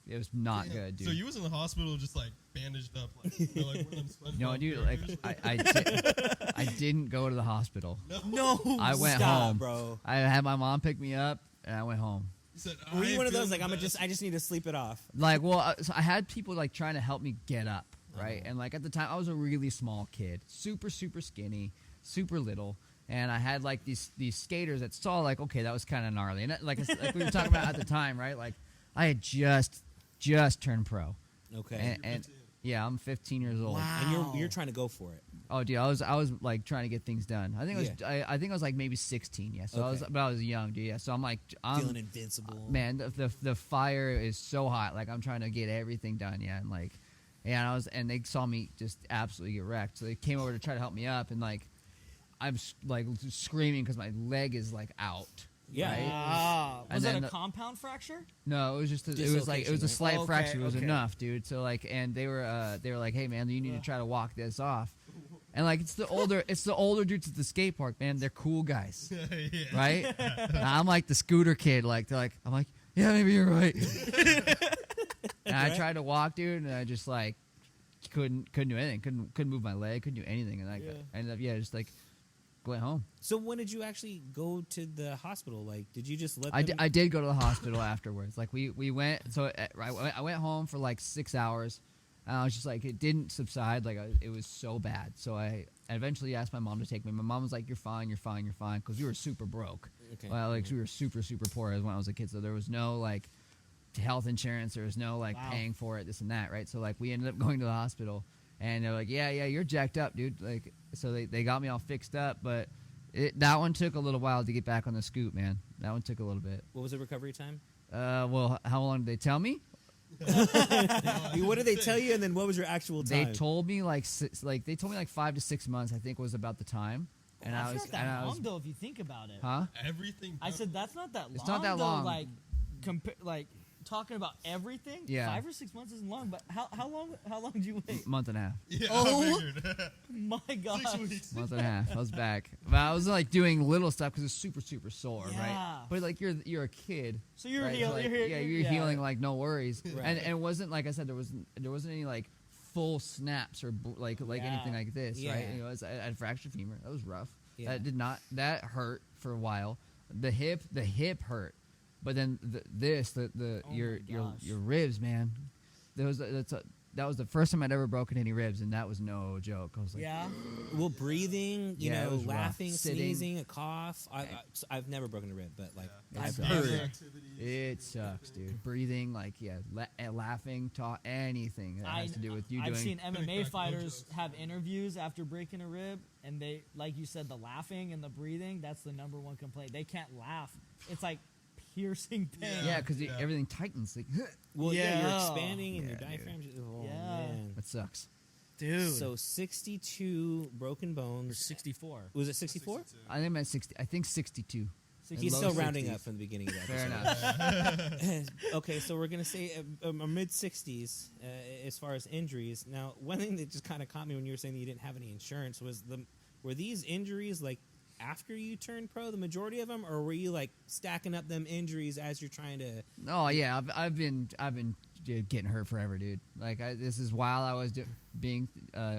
S3: It was not good, dude.
S4: So you was in the hospital just like bandaged up, like, one of them SpongeBob
S3: No, dude, like
S4: characters?
S3: I didn't go to the hospital.
S2: No.
S3: I went
S1: Stop,
S3: home,
S1: bro.
S3: I had my mom pick me up, and I went home.
S4: You said,
S1: Were
S4: "I
S1: you one of
S4: feel
S1: those like
S4: the
S1: I just need to sleep it off?
S3: Like, well, so I had people like trying to help me get up, right? And like at the time, I was a really small kid, super skinny, super little, and I had like these skaters that saw like, okay, that was kind of gnarly, and like we were talking about at the time, right? Like, I had just turned pro,
S1: Okay.
S3: and yeah, I'm 15 years old.
S2: Wow.
S1: And you're trying to go for it.
S3: Oh, dude, I was like trying to get things done. I think I think I was like maybe 16, yeah. So
S1: Okay.
S3: I was young, dude. Yeah, so I'm like,
S1: Feeling invincible.
S3: man, the fire is so hot. Like I'm trying to get everything done, yeah, and like, yeah, and they saw me just absolutely get wrecked. So they came over to try to help me up, and like, I'm like screaming because my leg is like out.
S1: Yeah.
S3: Right?
S2: Ah,
S3: And
S2: was that
S3: then
S2: a
S3: the-
S2: compound fracture?
S3: No, it was just it was like it was a
S1: Dislocation,
S3: slight
S2: right?
S3: fracture. It was
S2: Okay.
S3: enough, dude. So like, and they were like, hey man, you need to try to walk this off. And like it's the older dudes at the skate park, man. They're cool guys,
S4: yeah.
S3: right? And I'm like the scooter kid. Like I'm like, yeah, maybe you're right. And I tried to walk, dude, and I just like couldn't do anything. Couldn't move my leg. Couldn't do anything. And like I ended up just like went home.
S1: So when did you actually go to the hospital? Like, did you just let them?
S3: I did go to the hospital afterwards. Like we went. So I went home for like 6 hours. And I was just like, it didn't subside. Like it was so bad. So I eventually asked my mom to take me. My mom was like, "You're fine. You're fine. You're fine." Because we were super broke.
S1: Okay.
S3: Well, like we were super poor when I was a kid. So there was no like health insurance. There was no like
S2: Wow.
S3: paying for it. This and that. Right. So like we ended up going to the hospital, and they're like, "Yeah, you're jacked up, dude." Like so they got me all fixed up, but. That one took a little while to get back on the scoot, man. That one took a little bit.
S1: What was the recovery time?
S3: Well, how long did they tell me?
S1: What did they tell you, and then what was your actual time?
S3: They told me like 5 to 6 months. I think was about the time. And
S2: That's
S3: I was
S2: not that
S3: and I
S2: long
S3: was
S2: though, if you think about it.
S3: huh?
S4: Everything.
S2: I said that's not that long.
S3: It's not that
S2: though,
S3: long.
S2: Like, like talking about everything.
S3: Yeah.
S2: 5 or 6 months isn't long, but how long did you wait?
S3: Month and a half.
S4: Yeah,
S2: Oh.
S4: I figured.
S2: My God.
S4: 6 weeks.
S3: Month and a half. I was back. But I was like doing little stuff because it's super sore,
S2: Yeah.
S3: right? But like you're a kid.
S2: So you're
S3: right? So,
S2: healing.
S3: like, you're healing like no worries.
S1: Right.
S3: And it wasn't like I said there wasn't any like full snaps or like anything like this, right?
S1: Yeah.
S3: You know, I had fractured femur. That was rough.
S1: Yeah.
S3: That hurt for a while. The hip hurt. But then your ribs, man. That was the first time I'd ever broken any ribs, and that was no joke. I was like,
S2: Yeah.
S1: Well, breathing,
S3: Yeah, it was rough.
S1: laughing,
S3: Sitting.
S1: sneezing, a cough. I've never broken a rib, but like
S3: Yeah.
S1: I've
S3: It
S1: heard.
S3: sucks.
S4: Activities.
S3: it sucks, dude. Breathing, like laughing, talk, anything that has to do with you
S2: I've
S3: doing.
S2: seen MMA
S4: Crack
S2: fighters
S4: jokes.
S2: have interviews after breaking a rib, and they, like you said, the laughing and the breathing, that's the #1 complaint. They can't laugh. It's like piercing pain.
S3: Yeah, because
S4: Yeah.
S3: everything tightens. Like,
S1: Well, yeah, you're
S2: Yeah.
S1: expanding and your
S3: Yeah, dude.
S1: diaphragm. Oh
S2: Yeah.
S1: man.
S3: that sucks.
S2: Dude.
S1: So 62 broken bones.
S2: 64.
S1: Was it 64?
S3: I think I'm at 60. I think 62.
S1: He's
S3: Low
S1: still rounding
S3: 60s.
S1: up from the beginning of that.
S3: Fair
S1: episode.
S3: enough.
S1: Okay, so we're gonna say a mid 60s as far as injuries. Now, one thing that just kind of caught me when you were saying that you didn't have any insurance was were these injuries like after you turned pro, the majority of them, or were you like stacking up them injuries as you're trying to?
S3: Oh yeah, I've been getting hurt forever, dude. Like this is while I was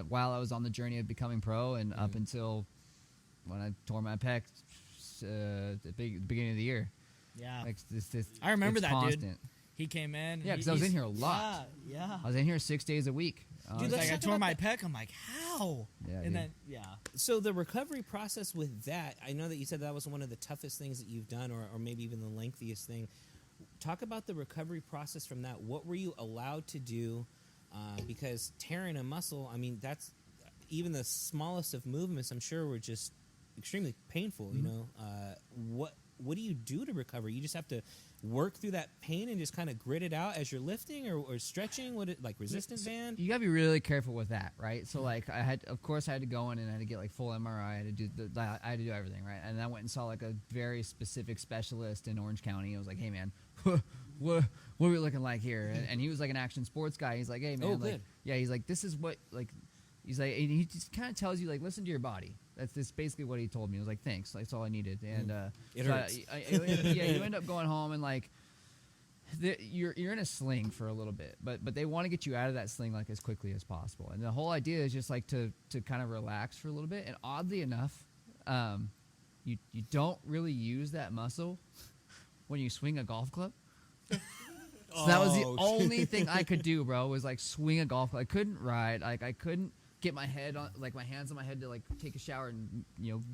S3: while I was on the journey of becoming pro, and up until when I tore my pec at the beginning of the year.
S2: Yeah.
S3: Like this
S2: I remember
S3: it's
S2: that, dude.
S3: constant.
S2: He came in.
S3: Yeah, 'cause I was in here a lot.
S2: Yeah.
S3: I was in here 6 days a week.
S1: Dude,
S2: He's
S1: let's
S2: like, I
S1: talk
S2: tore
S1: about
S2: my
S1: that.
S2: pec. I'm like, how?
S3: Yeah,
S2: and
S3: dude.
S2: then, yeah.
S1: So the recovery process with that, I know that you said that was one of the toughest things that you've done, or maybe even the lengthiest thing. Talk about the recovery process from that. What were you allowed to do? Because tearing a muscle, I mean, that's even the smallest of movements. I'm sure were just extremely painful. You know, what do you do to recover? You just have to work through that pain and just kind of grit it out as you're lifting or stretching. Like resistance band?
S3: You gotta be really careful with that, right? So like I had to go in and I had to get like full MRI. I had to do everything, right? And I went and saw like a very specific specialist in Orange County. I was like, hey man, what are we looking like here? And he was like an action sports guy. He's like, hey man, like, yeah, he's like, this is what like. He's like, and he just kind of tells you, like, listen to your body. That's basically what he told me. I was like, thanks. That's all I needed. And
S1: it hurts.
S3: Yeah, you end up going home and like, you're in a sling for a little bit, but they want to get you out of that sling like as quickly as possible. And the whole idea is just like to kind of relax for a little bit. And oddly enough, you don't really use that muscle when you swing a golf club. So that was the only thing I could do, bro, was like swing a golf club. I couldn't ride. Like I couldn't get my head on, like my hands on my head to like take a shower and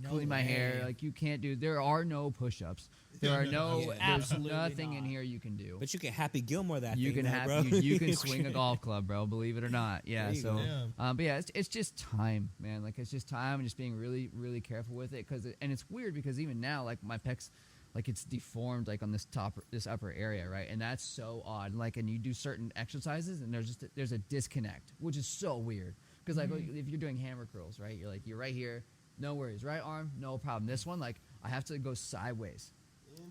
S3: clean my hair. Like you can't do. There are no push-ups. There are there's
S2: absolutely
S3: nothing in
S2: not.
S3: here you can do.
S1: But you can Happy Gilmore that
S3: You
S1: thing,
S3: can
S1: though,
S3: have
S1: bro.
S3: you can swing a golf club, bro. Believe it or not. Yeah.
S1: There you
S3: So,
S1: go.
S3: but yeah, it's just time, man. Like it's just time and just being really, really careful with it. And it's weird because even now, like my pecs, like it's deformed, like on this upper area, right? And that's so odd. Like, and you do certain exercises, and there's a disconnect, which is so weird. Because like if you're doing hammer curls, right? You're right here, no worries. Right arm, no problem. This one, like I have to go sideways.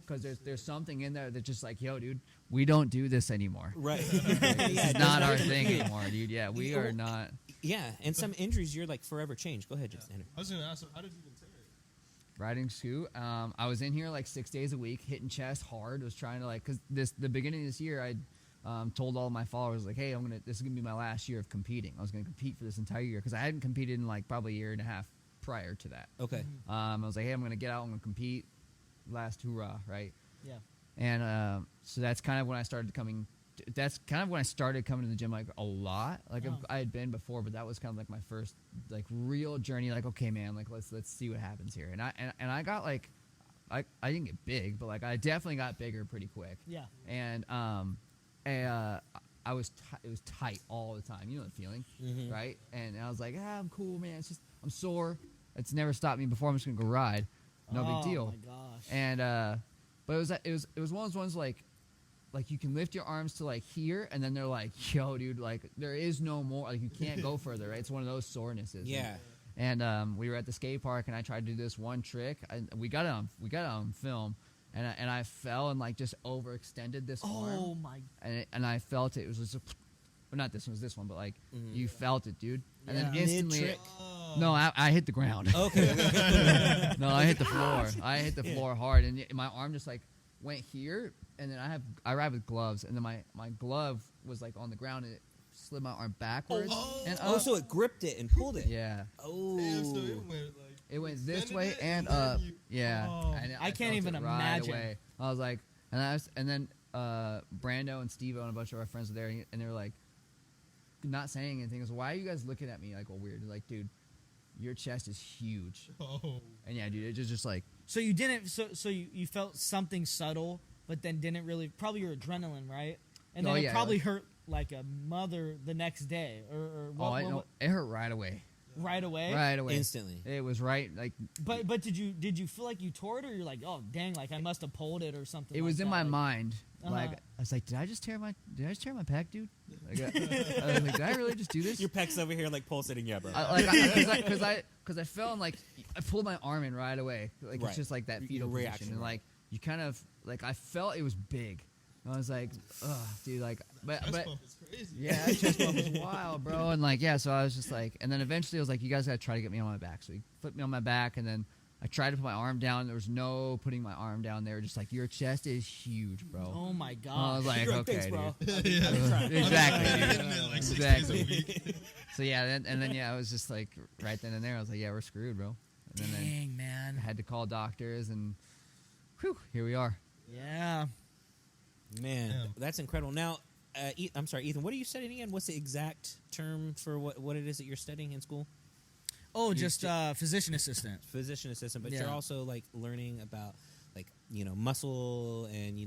S3: Because there's something in there that's just like, yo, dude, we don't do this anymore.
S1: Right.
S3: It's not our thing anymore, dude. Yeah, we are not.
S1: Yeah, and some injuries you're like forever changed. Go ahead, Xander.
S4: I was going to ask, so how did you even tear it?
S3: Riding scoot. I was in here like 6 days a week, hitting chest hard. Was trying to because the beginning of this year, I told all my followers like, hey, this is gonna be my last year of competing. I was gonna compete for this entire year because I hadn't competed in like probably a year and a half prior to that.
S1: Okay.
S3: I was like, hey, I'm gonna get out. I'm gonna compete. Last hoorah, right?
S2: Yeah.
S3: And so that's kind of when I started coming. That's kind of when I started coming to the gym like a lot. Like I had been before, but that was kind of like my first like real journey. Like, okay, man, like let's see what happens here. And I got like, I didn't get big, but like I definitely got bigger pretty quick.
S2: Yeah.
S3: And it was tight all the time. You know the feeling, right? And I was like, I'm cool, man. It's just I'm sore. It's never stopped me before. I'm just gonna go ride. No big deal.
S2: Oh my gosh.
S3: And but it was one of those ones like you can lift your arms to like here, and then they're like, yo, dude, like there is no more. Like you can't go further. Right? It's one of those sorenesses.
S1: Yeah.
S3: And we were at the skate park, and I tried to do this one trick. We got it on film. And I fell and like just overextended this arm.
S2: Oh my!
S3: And I felt it. It was just, well, not this one. It was this one, but like you felt it, dude. And then
S2: Yeah.
S3: instantly,
S1: Mid-trick?
S3: no, I hit the ground.
S1: Okay.
S3: No, I hit the floor. I hit the floor hard, and my arm just like went here. And then I ride with gloves, and then my glove was like on the ground, and it slid my arm backwards and up.
S1: Oh, so it gripped it and pulled it.
S3: Yeah.
S1: Oh.
S4: Damn, so it went like...
S3: It went this
S4: Extended
S3: way
S4: it
S3: and
S4: then
S3: up.
S4: you-
S3: Yeah.
S2: Oh,
S3: And
S2: I can't
S3: felt
S2: even
S3: it right
S2: imagine.
S3: away. I was like, and then Brando and Steve-O and a bunch of our friends were there, and they were like, not saying anything. I was, why are you guys looking at me like all weird? They're like, dude, your chest is huge.
S4: Oh.
S3: And yeah, dude, it just like,
S2: So you didn't. So you felt something subtle, but then didn't really. Probably your adrenaline, right? And
S3: Oh,
S2: then it
S3: yeah,
S2: probably
S3: like-
S2: hurt like a mother the next day, or what,
S3: it hurt right away.
S2: right away.
S3: Right away.
S1: Instantly.
S3: It was right, like,
S2: But did you feel like you tore it, or you're like, oh dang, like I must have pulled it or something?
S3: it
S2: like
S3: was in
S2: that,
S3: my
S2: like-
S3: mind. Like,
S2: Uh-huh.
S3: I was like, did I just tear my pec, dude? Like, I was like, did I really just do this?
S1: Your pec's over here like pulsating. Yeah, bro.
S3: Because I fell and like I pulled my arm in right away. Like
S1: Right.
S3: it's just like that
S1: Your
S3: fetal
S1: reaction,
S3: position, and
S1: right.
S3: like you kind of like I felt it was big. And I was like, ugh, dude, like, but
S4: Chest bump is crazy.
S3: yeah, that chest bump was wild, bro. And like, yeah, so I was just like, and then eventually I was like, you guys gotta try to get me on my back. So he flipped me on my back, and then I tried to put my arm down. There was no putting my arm down. They were just like, your chest is huge, bro.
S2: Oh my
S3: I
S2: god.
S3: was like,
S1: You're
S3: okay,
S1: thanks, bro.
S3: dude.
S4: Yeah.
S3: Exactly, dude.
S4: Hitting it like 6
S3: Exactly.
S4: days a week.
S3: So yeah, and then yeah, I was just like, right then and there, I was like, yeah, we're screwed, bro. And then
S2: Dang
S3: I
S2: man.
S3: had to call doctors, and whew, here we are.
S2: Yeah.
S1: Man,
S4: Yeah.
S1: that's incredible. Now, I'm sorry, Ethan. What are you studying again? What's the exact term for what it is that you're studying in school?
S2: Oh, just physician assistant.
S1: Physician assistant, but
S2: Yeah.
S1: you're also like learning about like muscle and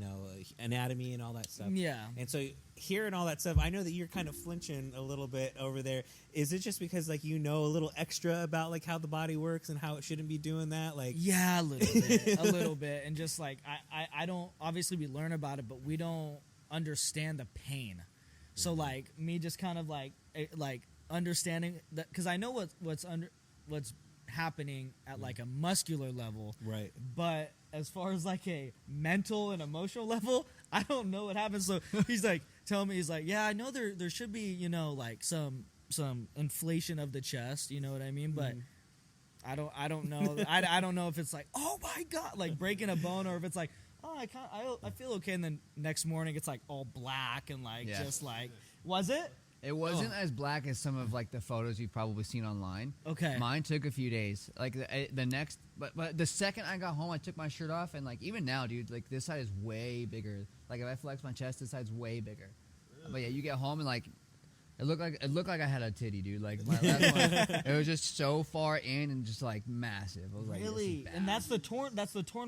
S1: anatomy and all that stuff.
S2: Yeah.
S1: And so hearing all that stuff, I know that you're kind of flinching a little bit over there. Is it just because like a little extra about like how the body works and how it shouldn't be doing that? Like
S2: yeah, a little bit, and just like I don't, obviously we learn about it, but we don't understand the pain. So like me just kind of like understanding that, because I know what's happening at like a muscular level,
S1: right?
S2: But as far as like a mental and emotional level, I don't know what happens. So he's like telling me, he's like, yeah, I know there should be like some inflation of the chest, you know what I mean? But I don't know. I don't know if it's like, oh my god, like breaking a bone, or if it's like, oh, I feel okay, and then next morning it's like all black and like just like, was it?
S3: It wasn't as black as some of like the photos you've probably seen online.
S2: Okay.
S3: Mine took a few days. Like the next, but the second I got home, I took my shirt off, and like even now, dude, like this side is way bigger. Like if I flex my chest, this side's way bigger. Really? But yeah, you get home and like it looked like I had a titty, dude. Like my last one, it was just so far in and just like massive. I was like,
S2: really? And that's the torn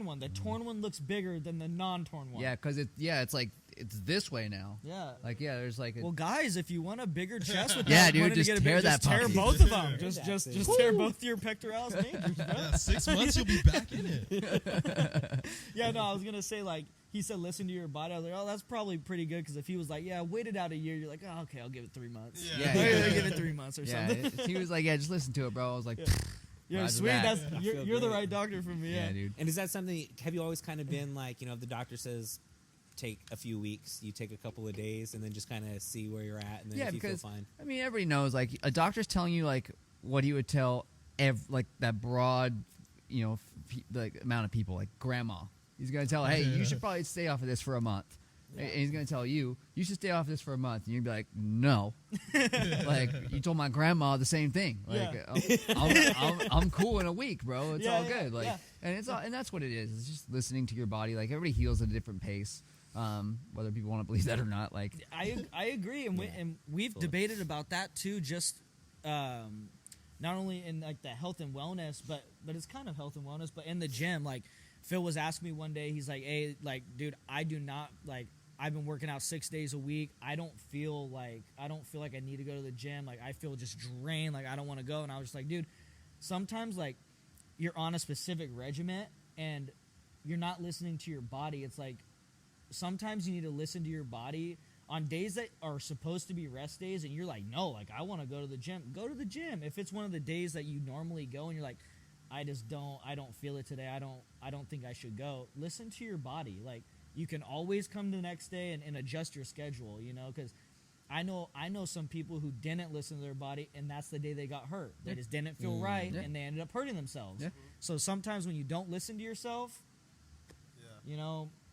S2: one. The torn one looks bigger than the non-torn one.
S3: Yeah, because it's like it's this way now.
S2: Yeah.
S3: Like there's like
S2: well, guys, if you want a bigger chest with
S3: yeah,
S2: that,
S3: dude, just tear that
S2: tear
S3: puppy.
S2: both of them. Just tear both your pectoralis majors, bro.
S4: Yeah, 6 months you'll be back in it.
S2: Yeah, no, I was gonna say like he said listen to your body. I was like, oh, that's probably pretty good, because if he was like, yeah, wait it out a year, you're like, oh, okay, I'll give it 3 months.
S3: Yeah.
S2: Give it 3 months or something.
S3: He was like, yeah, just listen to it, bro. I was like,
S2: Yeah,
S3: Roger
S2: sweet.
S3: that.
S2: You're the right doctor for me.
S3: Yeah, dude.
S1: And is that something? Have you always kind of been like, if the doctor says take a few weeks, you take a couple of days, and then just kind of see where you're at, and then if you feel fine.
S3: I mean, everybody knows like a doctor's telling you like what he would tell like that broad, like amount of people, like grandma. He's gonna tell, hey, you should probably stay off of this for a month. Yeah. And he's gonna tell you should stay off this for a month, and you'd be like, no. Like you told my grandma the same thing. Like I'm cool in a week, bro. It's all good. Like, and it's all, and that's what it is. It's just listening to your body. Like everybody heals at a different pace, whether people want to believe that or not. Like
S2: I agree, and we've debated about that too. Just not only in like the health and wellness, but it's kind of health and wellness, but in the gym, like. Phil was asking me one day, he's like, hey, like, dude, I do not, like, I've been working out 6 days a week. I don't feel like I need to go to the gym. Like, I feel just drained. Like, I don't want to go. And I was just like, dude, sometimes, like, you're on a specific regimen and you're not listening to your body. It's like, sometimes you need to listen to your body on days that are supposed to be rest days. And you're like, no, like, I want to go to the gym. Go to the gym. If it's one of the days that you normally go and you're like, I don't feel it today. I don't think I should go. Listen to your body. Like, you can always come the next day and adjust your schedule, because I know some people who didn't listen to their body, and that's the day they got hurt. They just didn't feel right, and they ended up hurting themselves. Yeah. So sometimes when you don't listen to yourself,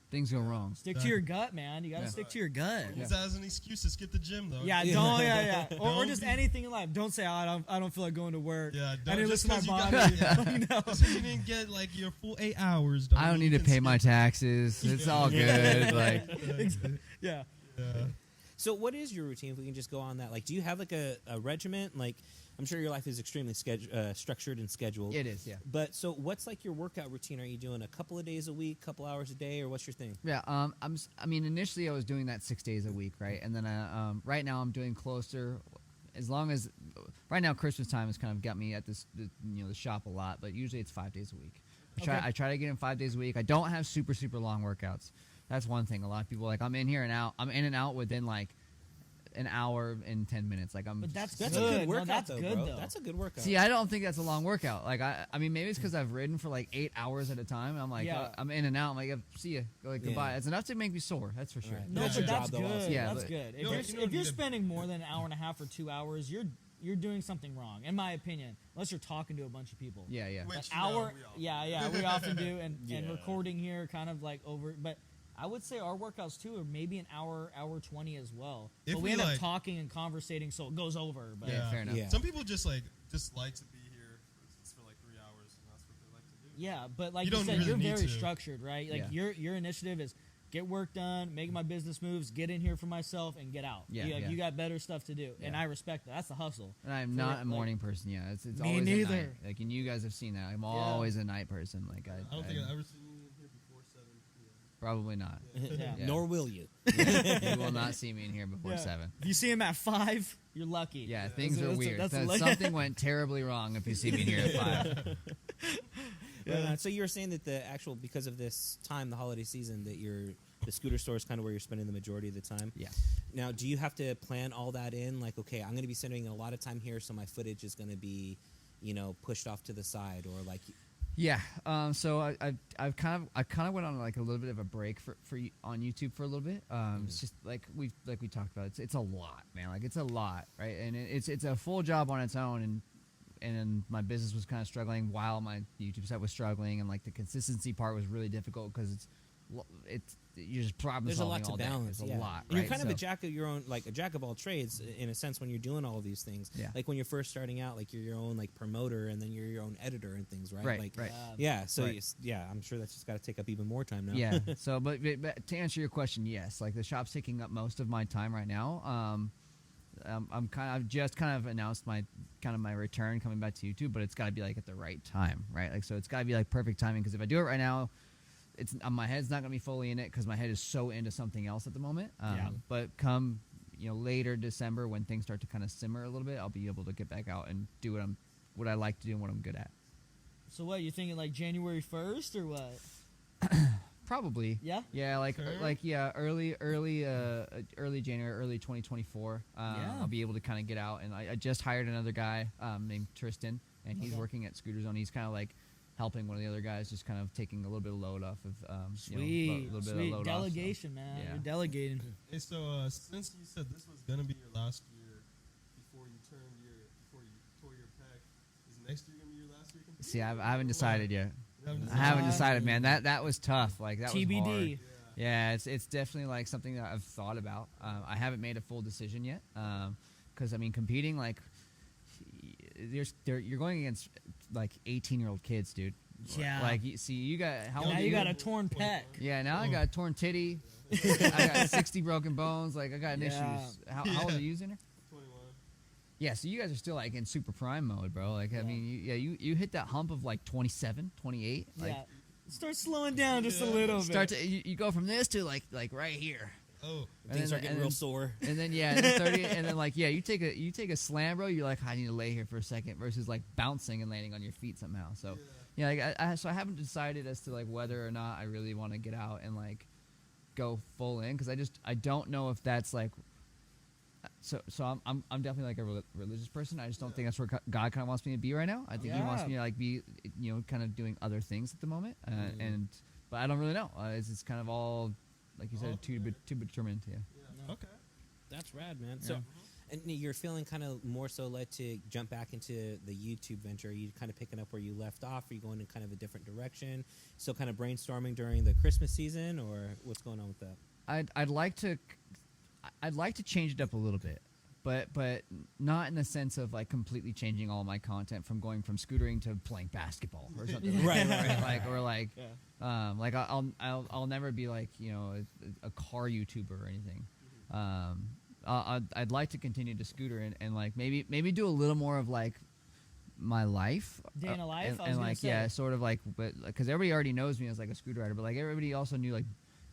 S3: things go wrong.
S2: Stick to your gut, man. You got to stick to your gut.
S4: Use that as an excuse to skip the gym, though.
S2: Yeah, or just anything in life. Don't say, I don't feel like going to work.
S4: Yeah,
S2: I didn't listen to my body.
S4: Just you didn't get like your full 8 hours.
S3: I don't need to pay my taxes. It's all good. Like,
S2: yeah.
S1: So what is your routine? If we can just go on that. Like, do you have like a regiment? Like, I'm sure your life is extremely structured and scheduled.
S3: It is, yeah.
S1: But so what's like your workout routine? Are you doing a couple of days a week, couple hours a day, or what's your thing?
S3: Yeah, initially I was doing that 6 days a week, right? And then right now I'm doing closer. As long as right now Christmas time has kind of got me at the shop a lot, but usually it's 5 days a week. I try to get in 5 days a week. I don't have super long workouts. That's one thing. A lot of people like I'm in and out within like an hour and 10 minutes. Like
S2: but that's
S1: good.
S2: A good
S1: workout.
S2: That's
S1: though,
S2: good
S1: bro.
S2: though.
S1: That's a good workout.
S3: See, I don't think that's a long workout. Like I mean, maybe it's because I've ridden for like 8 hours at a time. I'm like, I'm in and out. I'm like, see ya. Go like goodbye. It's enough to make me sore. That's for sure.
S1: Right.
S2: No,
S1: That's
S2: but
S1: your
S2: that's
S1: job, though,
S2: good.
S1: also.
S3: Yeah,
S2: That's
S3: but-
S2: good.
S4: You
S2: If you're
S4: need to-
S2: spending more than an hour and a half or 2 hours, you're doing something wrong, in my opinion. Unless you're talking to a bunch of people.
S3: Yeah.
S4: Which,
S2: An hour,
S4: we all
S2: we often do, and
S1: Yeah.
S2: recording here kind of like over, but I would say our workouts too are maybe an hour 20 as well.
S4: If
S2: But
S4: we
S2: we end up
S4: like-
S2: talking and conversating, so it goes over. But
S3: Yeah, fair enough.
S1: Yeah.
S4: Some people just like to be here for like 3 hours, and that's what they like to do.
S2: yeah, but like
S4: You
S2: you,
S4: don't
S2: said,
S4: really
S2: you're
S4: need
S2: very
S4: to.
S2: structured, right? Like
S3: Yeah.
S2: your initiative is get work done, make my business moves, get in here for myself, and get out.
S3: Yeah,
S2: you,
S3: yeah.
S2: you got better stuff to do, and
S3: Yeah.
S2: I respect that. That's the hustle.
S3: And I'm
S2: For
S3: not
S2: it,
S3: a
S2: like-
S3: morning person. Yeah, it's
S2: Me
S3: always
S2: neither.
S3: At night. Like, and you guys have seen that. I'm always a night person. Like
S4: I don't think I've ever seen you in here before 7.
S3: Probably not.
S2: Yeah.
S1: Nor will you.
S3: You will not see me in here before
S2: Yeah.
S3: 7.
S2: If you see him at 5, you're lucky.
S3: Yeah, things are
S2: That's
S3: weird.
S2: that's
S3: Something went terribly wrong if you see me in here at 5.
S1: So you were saying that the actual, because of this time, the holiday season, that the scooter store is kind of where you're spending the majority of the time.
S3: Yeah.
S1: Now, do you have to plan all that in? Like, okay, I'm going to be spending a lot of time here, so my footage is going to be, pushed off to the side, or like.
S3: Yeah. So I've kind of went on like a little bit of a break for on YouTube for a little bit. It's just like we talked about. It's a lot, man. Like it's a lot, right? And it's a full job on its own, and my business was kind of struggling while my YouTube set was struggling, and like the consistency part was really difficult because it's you're just problem
S1: There's a
S3: solving
S1: lot to
S3: all day.
S1: balance.
S3: There's
S1: Yeah.
S3: a lot.
S1: You're
S3: right?
S1: kind of
S3: So-
S1: a jack of your own, like a jack of all trades in a sense when you're doing all of these things.
S3: Yeah.
S1: Like when you're first starting out, like you're your own like promoter, and then you're your own editor and things, right?
S3: Right,
S1: Like,
S3: right.
S1: Yeah. So
S3: Right.
S1: I'm sure that's just got to take up even more time now.
S3: Yeah. So, but to answer your question, yes. Like the shop's taking up most of my time right now. I've just kind of announced my return coming back to YouTube, but it's got to be like at the right time, right? Like so, it's got to be like perfect timing because if I do it right now, it's my head's not gonna be fully in it because my head is so into something else at the moment. But come later December when things start to kind of simmer a little bit, I'll be able to get back out and do what I like to do and what I'm good at.
S2: So what, you thinking like January 1st or what?
S3: Probably.
S2: Yeah?
S3: Yeah,
S4: Sure.
S3: early January, early 2024.
S2: Yeah.
S3: I'll be able to kind of get out, and I just hired another guy named Tristan, and he's
S2: Okay.
S3: working at Scooter Zone. He's kind of like helping one of the other guys, just kind of taking a little bit of load off of
S2: Sweet.
S3: a little bit
S2: Sweet.
S3: of load
S2: Delegation, man.
S3: yeah.
S2: You're delegating.
S4: Hey, so since you said this was gonna be your last year before you tore your pec, is next year gonna be your last year?
S3: off. See, I haven't decided yet.
S4: You haven't
S3: I haven't
S2: decided.
S3: decided, man. That was tough. Like that was hard.
S2: TBD.
S3: Yeah, it's definitely like something that I've thought about. I haven't made a full decision yet because I mean, competing like you're going against like 18-year-old kids, dude.
S2: Yeah.
S3: Like, you got how old
S2: Now
S3: are
S2: you got a torn pec.
S3: Yeah, now I got a torn titty. I got 60 broken bones. Like I got
S2: Yeah.
S3: issues. How old are you, Xander?
S4: 21.
S3: Yeah, so you guys are still like in super prime mode, bro. Like I mean, you hit that hump of like 27, 28. Like,
S2: Yeah. Start slowing down just a little bit.
S3: start to you go from this to like right here.
S4: Oh,
S1: Things are getting real sore.
S3: And then and then 30, and then like you take a slam, bro. You're like, I need to lay here for a second, versus like bouncing and landing on your feet somehow. So like I haven't decided as to like whether or not I really want to get out and like go full in because I don't know if that's like. So I'm definitely like a religious person. I just don't think that's where God kind of wants me to be right now. I think He wants me to like be kind of doing other things at the moment, but I don't really know. It's kind of all like you said, to be determined. Yeah.
S4: okay.
S1: That's rad, man. So, and you're feeling kind of more so led to jump back into the YouTube venture. Are you kind of picking up where you left off? Are you going in kind of a different direction? Still kind of brainstorming during the Christmas season, or what's going on with that?
S3: I'd like to change it up a little bit, but not in the sense of like completely changing all my content from going from scootering to playing basketball or something.
S1: Right.
S3: Like I'll never be like a car YouTuber or anything. I'd like to continue to scooter and like maybe do a little more of like my life,
S2: Day in a life, I was
S3: and
S2: gonna
S3: like
S2: say.
S3: sort of like, but because everybody already knows me as like a scooter rider, but like everybody also knew like.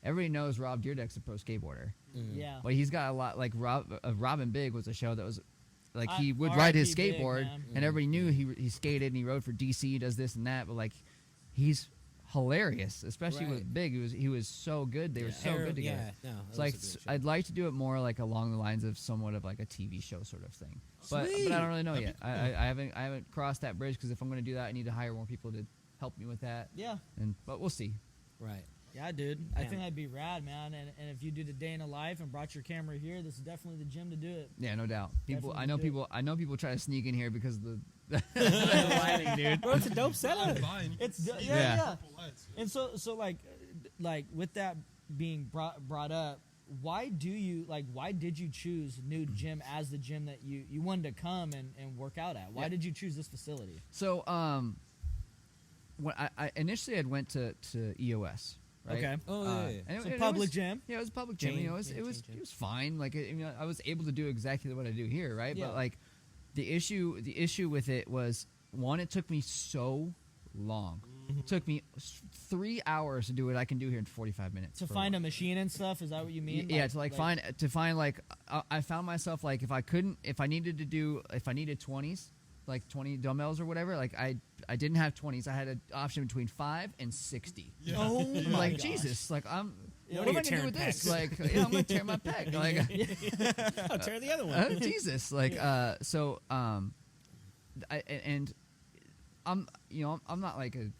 S3: Everybody knows Rob Deerdeck's a pro skateboarder.
S2: Yeah.
S3: But he's got a lot, like Robin Big was a show that was, like he would
S2: R.I.P.
S3: ride his
S2: Big,
S3: skateboard,
S2: man.
S3: and everybody knew he skated and he rode for DC, does this and that, but like he's hilarious, especially
S1: Right.
S3: with Big. He was so good. They were so good together.
S1: Yeah, no,
S3: It's like I'd like to do it more like along the lines of somewhat of like a TV show sort of thing. But I don't really know yet. I haven't crossed that bridge because if I'm going to do that, I need to hire more people to help me with that.
S2: Yeah.
S3: But we'll see.
S1: right.
S2: Yeah, dude. I
S1: Damn.
S2: think that'd be rad, man. And if you did a day in a life and brought your camera here, this is definitely the gym to do it.
S3: Yeah, no doubt.
S2: Definitely
S3: I know people try to sneak in here because of the lighting, dude.
S1: Bro, it's a dope setup.
S4: I'm buying. You
S2: It's
S4: can see
S2: yeah.
S4: purple lights.
S2: And so like with that being brought up, why did you choose NEWD Gym as the gym that you wanted to come and work out at? Why did you choose this facility?
S3: So, when I initially had went to EOS, right?
S2: Okay.
S1: Oh, yeah.
S3: and
S2: So
S3: it
S2: public
S3: was,
S2: gym.
S3: Yeah, it was a public gym.
S1: Chain,
S3: It was
S1: chain.
S3: it was fine. Like I was able to do exactly what I do here, right?
S2: Yeah.
S3: But like the issue with it was one, it took me so long Took me 3 hours to do what I can do here in 45 minutes.
S2: To find a machine and stuff, is that what you mean?
S3: Yeah, to find like I found myself like if I needed 20s, like 20 dumbbells or whatever, like I didn't have 20s. I had an option between 5 and 60.
S4: Yeah.
S2: Oh
S3: I'm
S2: my
S3: like,
S2: gosh.
S3: Jesus, like what
S1: you're
S3: am I gonna do
S1: tearing
S3: with this?
S1: pecs.
S3: Like, I'm gonna tear my pec. Like,
S1: I'll tear the other one.
S3: Jesus, like, I'm not like a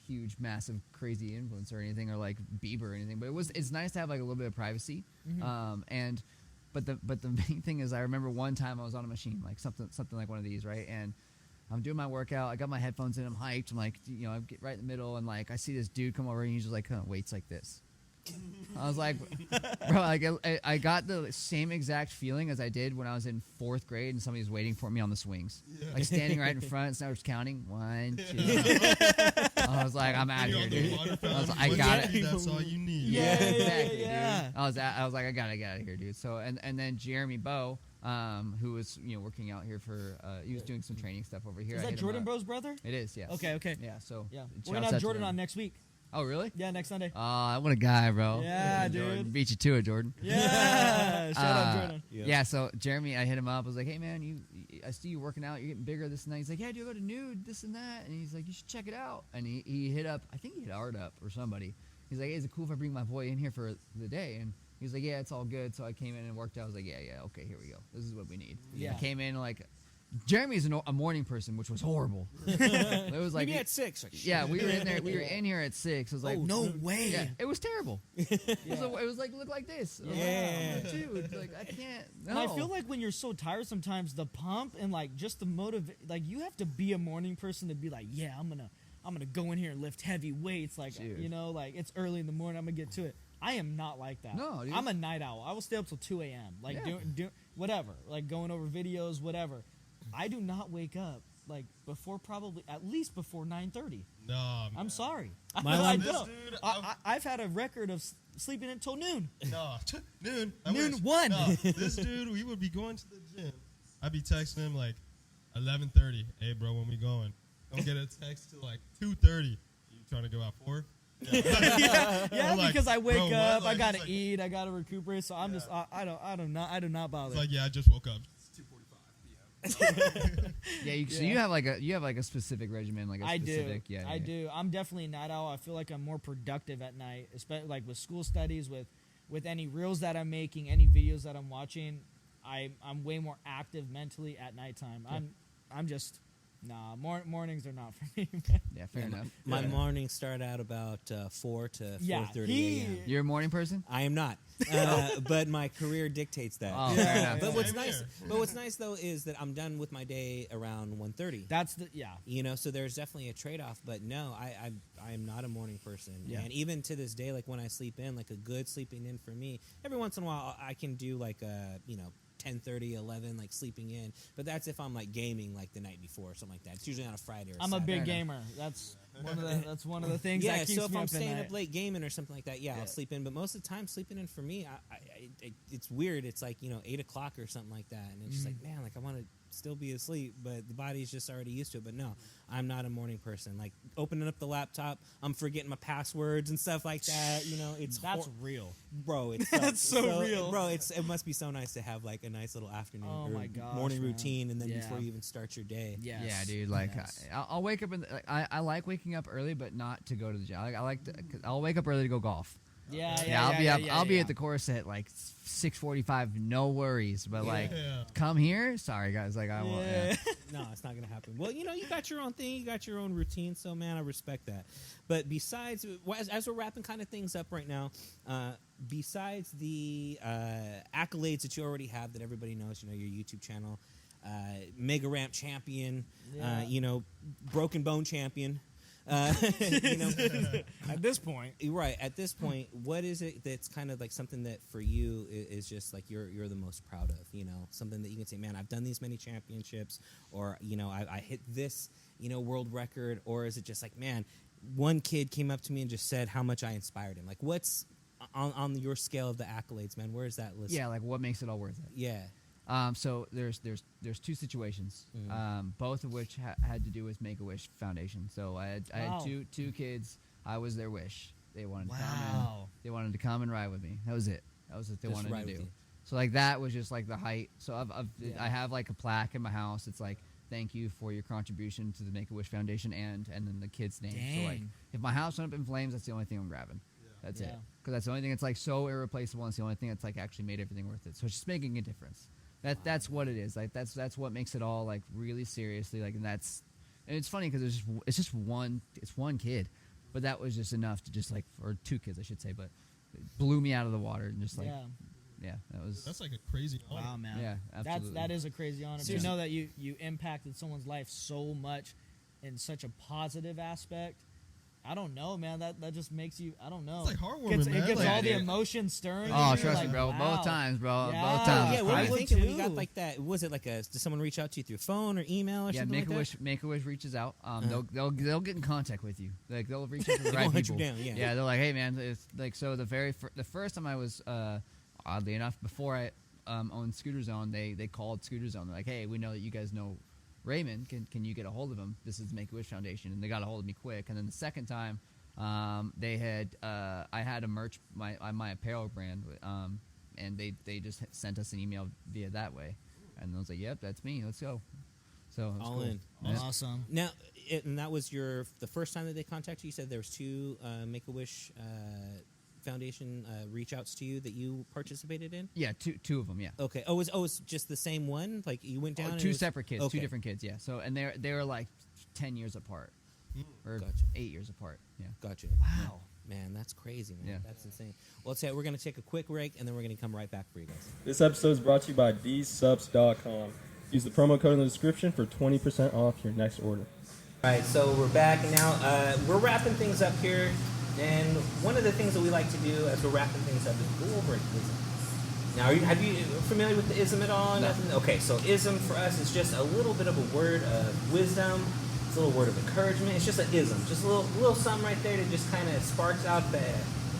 S3: huge, massive, crazy influencer or anything, or like Bieber or anything, but it's nice to have like a little bit of privacy. But the main thing is, I remember one time I was on a machine, like something like one of these, right? And I'm doing my workout, I got my headphones in, I'm hyped, I'm like, I get right in the middle, and like I see this dude come over, and he's just like, weights like this. I was like, bro, like I got the same exact feeling as I did when I was in 4th grade and somebody was waiting for me on the swings.
S4: Yeah.
S3: Like standing right in front, and I was counting 1, 2. I was like, I'm out here, dude. I was like, I got it.
S4: That's all you need.
S3: Yeah, exactly,
S2: yeah.
S3: dude. I was like, I gotta get out of here, dude. So and then Jeremy Bowe, who was working out here for he was doing some training stuff over here.
S2: Is
S3: I
S2: that
S3: hit him
S2: Jordan
S3: up.
S2: Bro's brother?
S3: It is, yes.
S2: Okay.
S3: Yeah, so
S2: Yeah.
S3: shouts
S2: We're gonna
S3: out
S2: have
S3: to
S2: Jordan
S3: them.
S2: on next week.
S3: Oh, really?
S2: Yeah, next Sunday.
S3: What a guy, bro.
S2: Yeah,
S3: Jordan.
S2: dude.
S3: Beat you to it, Jordan.
S2: Yeah. Shout out Jordan.
S3: Yeah, so Jeremy, I hit him up. I was like, hey, man, I see you working out. You're getting bigger, this and that. He's like, yeah, do you go to NEWD, this and that? And he's like, you should check it out. And he hit up, I think he hit Art up or somebody. He's like, hey, is it cool if I bring my boy in here for the day? And he's like, yeah, it's all good. So I came in and worked out. I was like, yeah, okay, here we go. This is what we need.
S2: Yeah.
S3: I came in like, Jeremy's a morning person, which was horrible. It was like,
S1: Maybe at 6. Like,
S3: yeah, we were in there. We were in here at 6. I was like,
S2: No way.
S3: yeah, it was terrible. It was like, look like this. I was like, dude, like I can't. No.
S2: And I feel like when you're so tired sometimes, the pump and like just the like you have to be a morning person to be like, yeah, I'm gonna go in here and lift heavy weights, like
S3: Dude.
S2: like it's early in the morning, I'm gonna get to it. I am not like that.
S3: No, dude.
S2: I'm a night owl. I will stay up till 2 a.m. like
S3: Yeah.
S2: doing whatever, like going over videos, whatever. I do not wake up like before, probably at least before 9:30.
S4: No, man.
S2: I'm sorry.
S1: My
S2: I
S1: one-
S2: don't.
S4: This dude,
S2: I've had a record of sleeping until noon.
S4: No, noon.
S2: Noon
S4: wish.
S2: 1.
S4: No, this dude, we would be going to the gym. I'd be texting him like 11:30. Hey, bro, when we going? Don't get a text till like 2:30. You trying to go out 4?
S2: Yeah,
S4: I'm like,
S2: because I wake
S4: bro, what?
S2: up, I
S4: Like,
S2: gotta
S4: he's like-
S2: eat, I gotta recuperate. So I'm just, I do not bother.
S4: It's like, yeah, I just woke up. It's 2:45 p.m.
S3: Yeah, so you have like a specific regimen, like a
S2: I do.
S3: specific. Yeah,
S2: I do. I'm definitely a night owl. I feel like I'm more productive at night, especially like with school studies, with any reels that I'm making, any videos that I'm watching. I'm way more active mentally at nighttime.
S3: Yeah.
S2: I'm just mornings are not for me, man.
S3: Yeah, fair enough.
S1: My mornings start out about 4 to 4:30 a.m.
S3: You're a morning person?
S1: I am not, but my career dictates that.
S3: Oh, fair enough.
S1: But what's
S4: Same
S1: nice,
S4: here.
S1: though, is that I'm done with my day around 1:30.
S2: That's the
S1: So there's definitely a trade-off. But no, I am not a morning person.
S2: Yeah.
S1: And even to this day, like when I sleep in, like a good sleeping in for me, every once in a while I can do like 10:30, 11, like sleeping in. But that's if I'm like gaming like the night before or something like that. It's usually on a Friday or
S2: I'm a
S1: Saturday.
S2: big gamer. That's one of the things
S1: Yeah,
S2: that keeps
S1: so if
S2: me
S1: I'm
S2: up at
S1: staying
S2: night.
S1: up late gaming or something like that, yeah, I'll sleep in. But most of the time, sleeping in for me, it's weird. It's like 8 o'clock or something like that, and it's just like, man, like I want to still be asleep, but the body's just already used to it. But no, I'm not a morning person. Like opening up the laptop, I'm forgetting my passwords and stuff like that. It's
S2: real.
S1: bro. It's
S2: That's so real.
S1: bro. It must be so nice to have like a nice little afternoon
S2: Oh
S1: or
S2: my gosh,
S1: morning
S2: man.
S1: routine, and then
S2: Yeah.
S1: before you even start your day.
S2: Yes.
S3: Yeah, dude. Like,
S2: Yes.
S3: I'll wake up I like waking up early, but not to go to the gym. I'll wake up early to go golf. I'll be at the course at like 6:45. No worries, but like,
S4: Yeah.
S3: come here. Sorry, guys. Like, I won't. Yeah.
S1: No, it's not gonna happen. Well, you got your own thing, you got your own routine, so man, I respect that. But besides, as we're wrapping kind of things up right now, besides the accolades that you already have that everybody knows, your YouTube channel, Mega Ramp champion, Broken Bone champion.
S2: At this point,
S1: Right. At this point, what is it that's kind of like something that for you is just like you're the most proud of? Something that you can say, man, I've done these many championships, or I hit this world record, or is it just like, man, one kid came up to me and just said how much I inspired him? Like, what's on your scale of the accolades, man? Where is that list?
S3: Yeah, like what makes it all worth it?
S1: Yeah.
S3: So there's two situations, both of which had to do with Make-A-Wish Foundation. So I had two kids. I was their wish. They wanted to come in. They wanted to come and ride with me. That was it. That was what they wanted to do. So like that was just like the height. So I have like a plaque in my house. It's like, thank you for your contribution to the Make-A-Wish Foundation and then the kid's name.
S2: Dang.
S3: So like if my house went up in flames, that's the only thing I'm grabbing. That's it. Because that's the only thing that's like so irreplaceable, and it's the only thing that's like actually made everything worth it. So it's just making a difference. That's what it is. Like that's what makes it all like really seriously like, and it's funny because it's just one kid, but that was just enough to just like, or two kids I should say, but it blew me out of the water and just like
S4: That's like a crazy honor.
S2: Wow, man.
S3: Yeah, absolutely.
S2: That is a crazy honor. To know that you impacted someone's life so much in such a positive aspect. I don't know, man. That just makes you. I don't know.
S4: It's like heartwarming, man.
S2: It gets
S4: Like,
S2: all the emotion stirring.
S3: Oh,
S2: You're
S3: trust
S2: like,
S3: me, bro.
S2: wow.
S3: Both times, bro.
S2: Yeah.
S3: Both times.
S1: Yeah, what were you
S2: would
S1: thinking when you
S2: too.
S1: got like that? Was it like did someone reach out to you through phone or email or something like that?
S3: Make-A-Wish reaches out. They'll get in contact with you. Like they'll reach out to the
S1: They
S3: right
S1: won't let you
S3: people.
S1: down, yeah.
S3: They're like, hey man, it's like so the first time I was oddly enough before I owned Scooter Zone, they called Scooter Zone. They're like, hey, we know that you guys know Raymond. Can you get a hold of him? This is Make-A-Wish Foundation, and they got a hold of me quick. And then the second time, they had I had a merch my apparel brand, and they just sent us an email via that way, and I was like, yep, that's me. Let's go. So it was
S1: All
S3: cool.
S1: in.
S3: Yeah.
S2: Awesome.
S1: Now, and that was the first time that they contacted you. You said there was two Make-A-Wish Foundation reach outs to you that you participated in.
S3: Yeah, two of them. Yeah.
S1: Okay. Oh, it's just the same one. Like you went down. and
S3: Two
S1: it was-
S3: separate kids,
S1: Okay.
S3: two different kids. Yeah. So and they were like 10 years apart, or
S1: Gotcha.
S3: 8 years apart. Yeah.
S1: Gotcha.
S2: Wow.
S1: Man, that's crazy, man.
S3: Yeah.
S1: That's insane. Well, let's say we're gonna take a quick break, and then we're gonna come right back for you guys.
S5: This episode is brought to you by dsubs.com. Use the promo code in the description for 20% off your next order.
S1: All right, so we're back, and now we're wrapping things up here. And one of the things that we like to do as we're wrapping things up is go over an ism. Now, are you familiar with the ism at all?
S3: No.
S1: Nothing? Okay, so ism for us is just a little bit of a word of wisdom. It's a little word of encouragement. It's just an ism, just a little something right there that just kind of sparks out that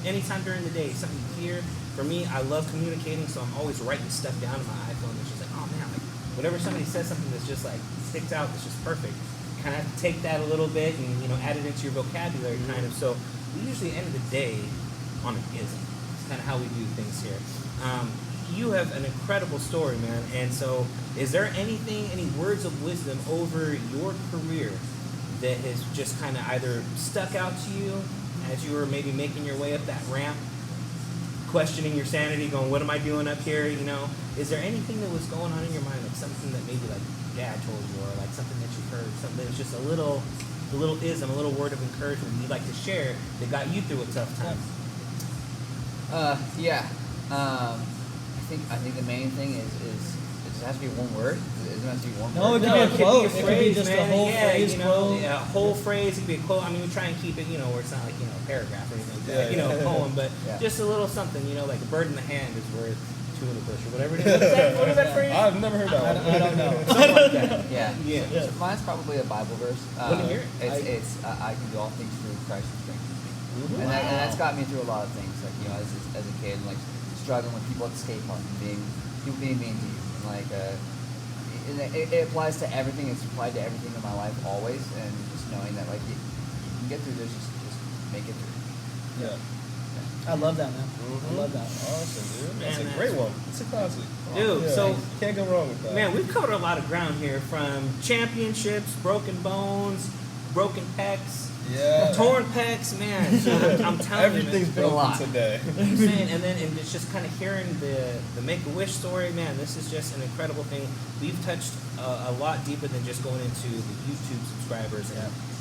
S1: anytime during the day, something you hear. For me, I love communicating, so I'm always writing stuff down on my iPhone. It's just like, oh man, like whenever somebody says something that's just like sticks out, that's just perfect. Kind of take that a little bit and add it into your vocabulary, kind of. So we usually end the day on an ism. It's kind of how we do things here. You have an incredible story, man. And so, is there anything, any words of wisdom over your career that has just kind of either stuck out to you as you were maybe making your way up that ramp, questioning your sanity, going, "What am I doing up here?" Is there anything that was going on in your mind, like something that maybe like Dad told you, or like something that you heard, something that was just a little ism, a little word of encouragement you'd like to share that got you through a tough time?
S3: Yeah. I think the main thing is it just has to be one word. It doesn't have to be one
S2: No,
S3: word.
S2: it could be a quote. It could be
S1: phrase,
S2: just a
S1: man.
S2: whole
S1: Yeah,
S2: phrase, quote.
S1: A whole phrase. It could be a quote. I mean, we try and keep it, where it's not like, a paragraph or anything like that, a poem, but
S3: Yeah.
S1: just a little something, like a bird in the hand is worth two in the bush or whatever it is. What is that phrase?
S5: I've never heard that one.
S2: I don't know.
S3: Something like that. Yeah.
S1: Yeah.
S3: So mine's probably a Bible verse.
S1: Let me hear it.
S3: It's I can do all things through Christ who strengthens me.
S1: Mhm.
S3: And that's got me through a lot of things. Like as a kid, like struggling with people at the skate park and people being mean to you, and like it applies to everything. It's applied to everything in my life always, and just knowing that like you can get through this, just make it through.
S5: Yeah.
S2: I love that, man.
S1: Mhm.
S2: I love that.
S5: Awesome, dude. That's
S1: Man,
S5: a great one. It's a classic.
S1: Dude,
S5: Yeah,
S1: so
S5: can't go wrong with that.
S1: man, we've covered a lot of ground here, from championships, broken bones, broken pecs,
S5: yeah.
S1: torn pecs, man. So I'm telling
S5: Everything's
S1: you, man.
S3: a lot.
S5: broken today.
S1: I'm saying, and it's just kind of hearing the Make-A-Wish story, man. This is just an incredible thing. We've touched a lot deeper than just going into the YouTube subscribers,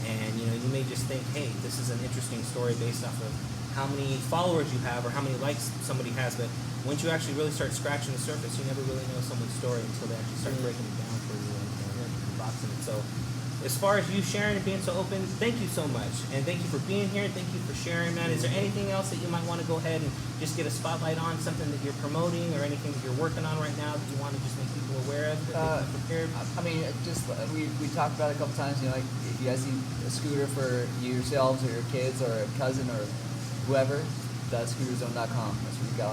S1: and you may just think, hey, this is an interesting story based off of how many followers you have or how many likes somebody has, but once you actually really start scratching the surface, you never really know someone's story until they actually start breaking it down for you and boxing it. So as far as you sharing and being so open, thank you so much. And thank you for being here. Thank you for sharing, man. Is there anything else that you might want to go ahead and just get a spotlight on, something that you're promoting or anything that you're working on right now that you want to just make people aware of, that they can prepare?
S3: I mean, just we talked about it a couple times. Like if you guys need a scooter for yourselves or your kids or a cousin or whoever, www.scooterzone.com. That's where we got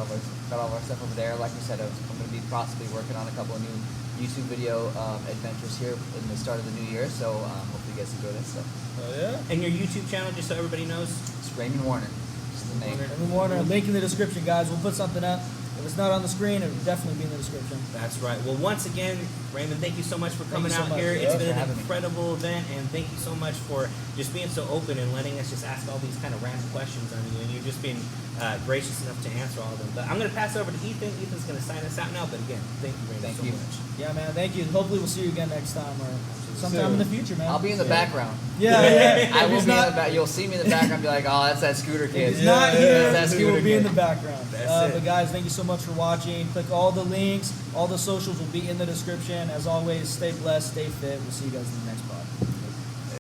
S3: all of our stuff over there. Like we said, I'm going to be possibly working on a couple of new YouTube video adventures here in the start of the new year. So hopefully you guys enjoy that stuff.
S5: Oh yeah.
S1: And your YouTube channel, just so everybody knows.
S3: It's Raymond Warner. Just the name.
S2: Raymond Warner, link in the description, guys. We'll put something up. If it's not on the screen, it'll definitely be in the description.
S1: That's right. Well, once again, Raymond, thank you so much for coming
S2: Thank you so
S1: out
S2: much.
S1: here.
S2: Yeah,
S1: It's
S3: thanks
S1: been
S3: for
S1: an
S3: having me.
S1: incredible event, and thank you so much for just being so open and letting us just ask all these kind of random questions on you. And you're just being gracious enough to answer all of them. But I'm going to pass over to Ethan. Ethan's going to sign us out now. But again, thank you, Raymond,
S3: Thank
S1: so
S3: you.
S1: much.
S2: Yeah, man. Thank you. Hopefully, we'll see you again next time or sometime in the future, man.
S3: I'll be in the background.
S2: Yeah.
S3: I will
S2: If
S3: be
S2: he's
S3: in the back. You'll see me in the background and be like, oh, that's that scooter
S2: If
S3: kid.
S2: he's not here,
S3: That's that
S2: he will
S3: scooter
S2: be in
S3: kid.
S2: the background.
S1: That's it.
S2: But guys, thank you so much for watching. Click all the links. All the socials will be in the description. As always, stay blessed, stay fit. We'll see you guys in the next part.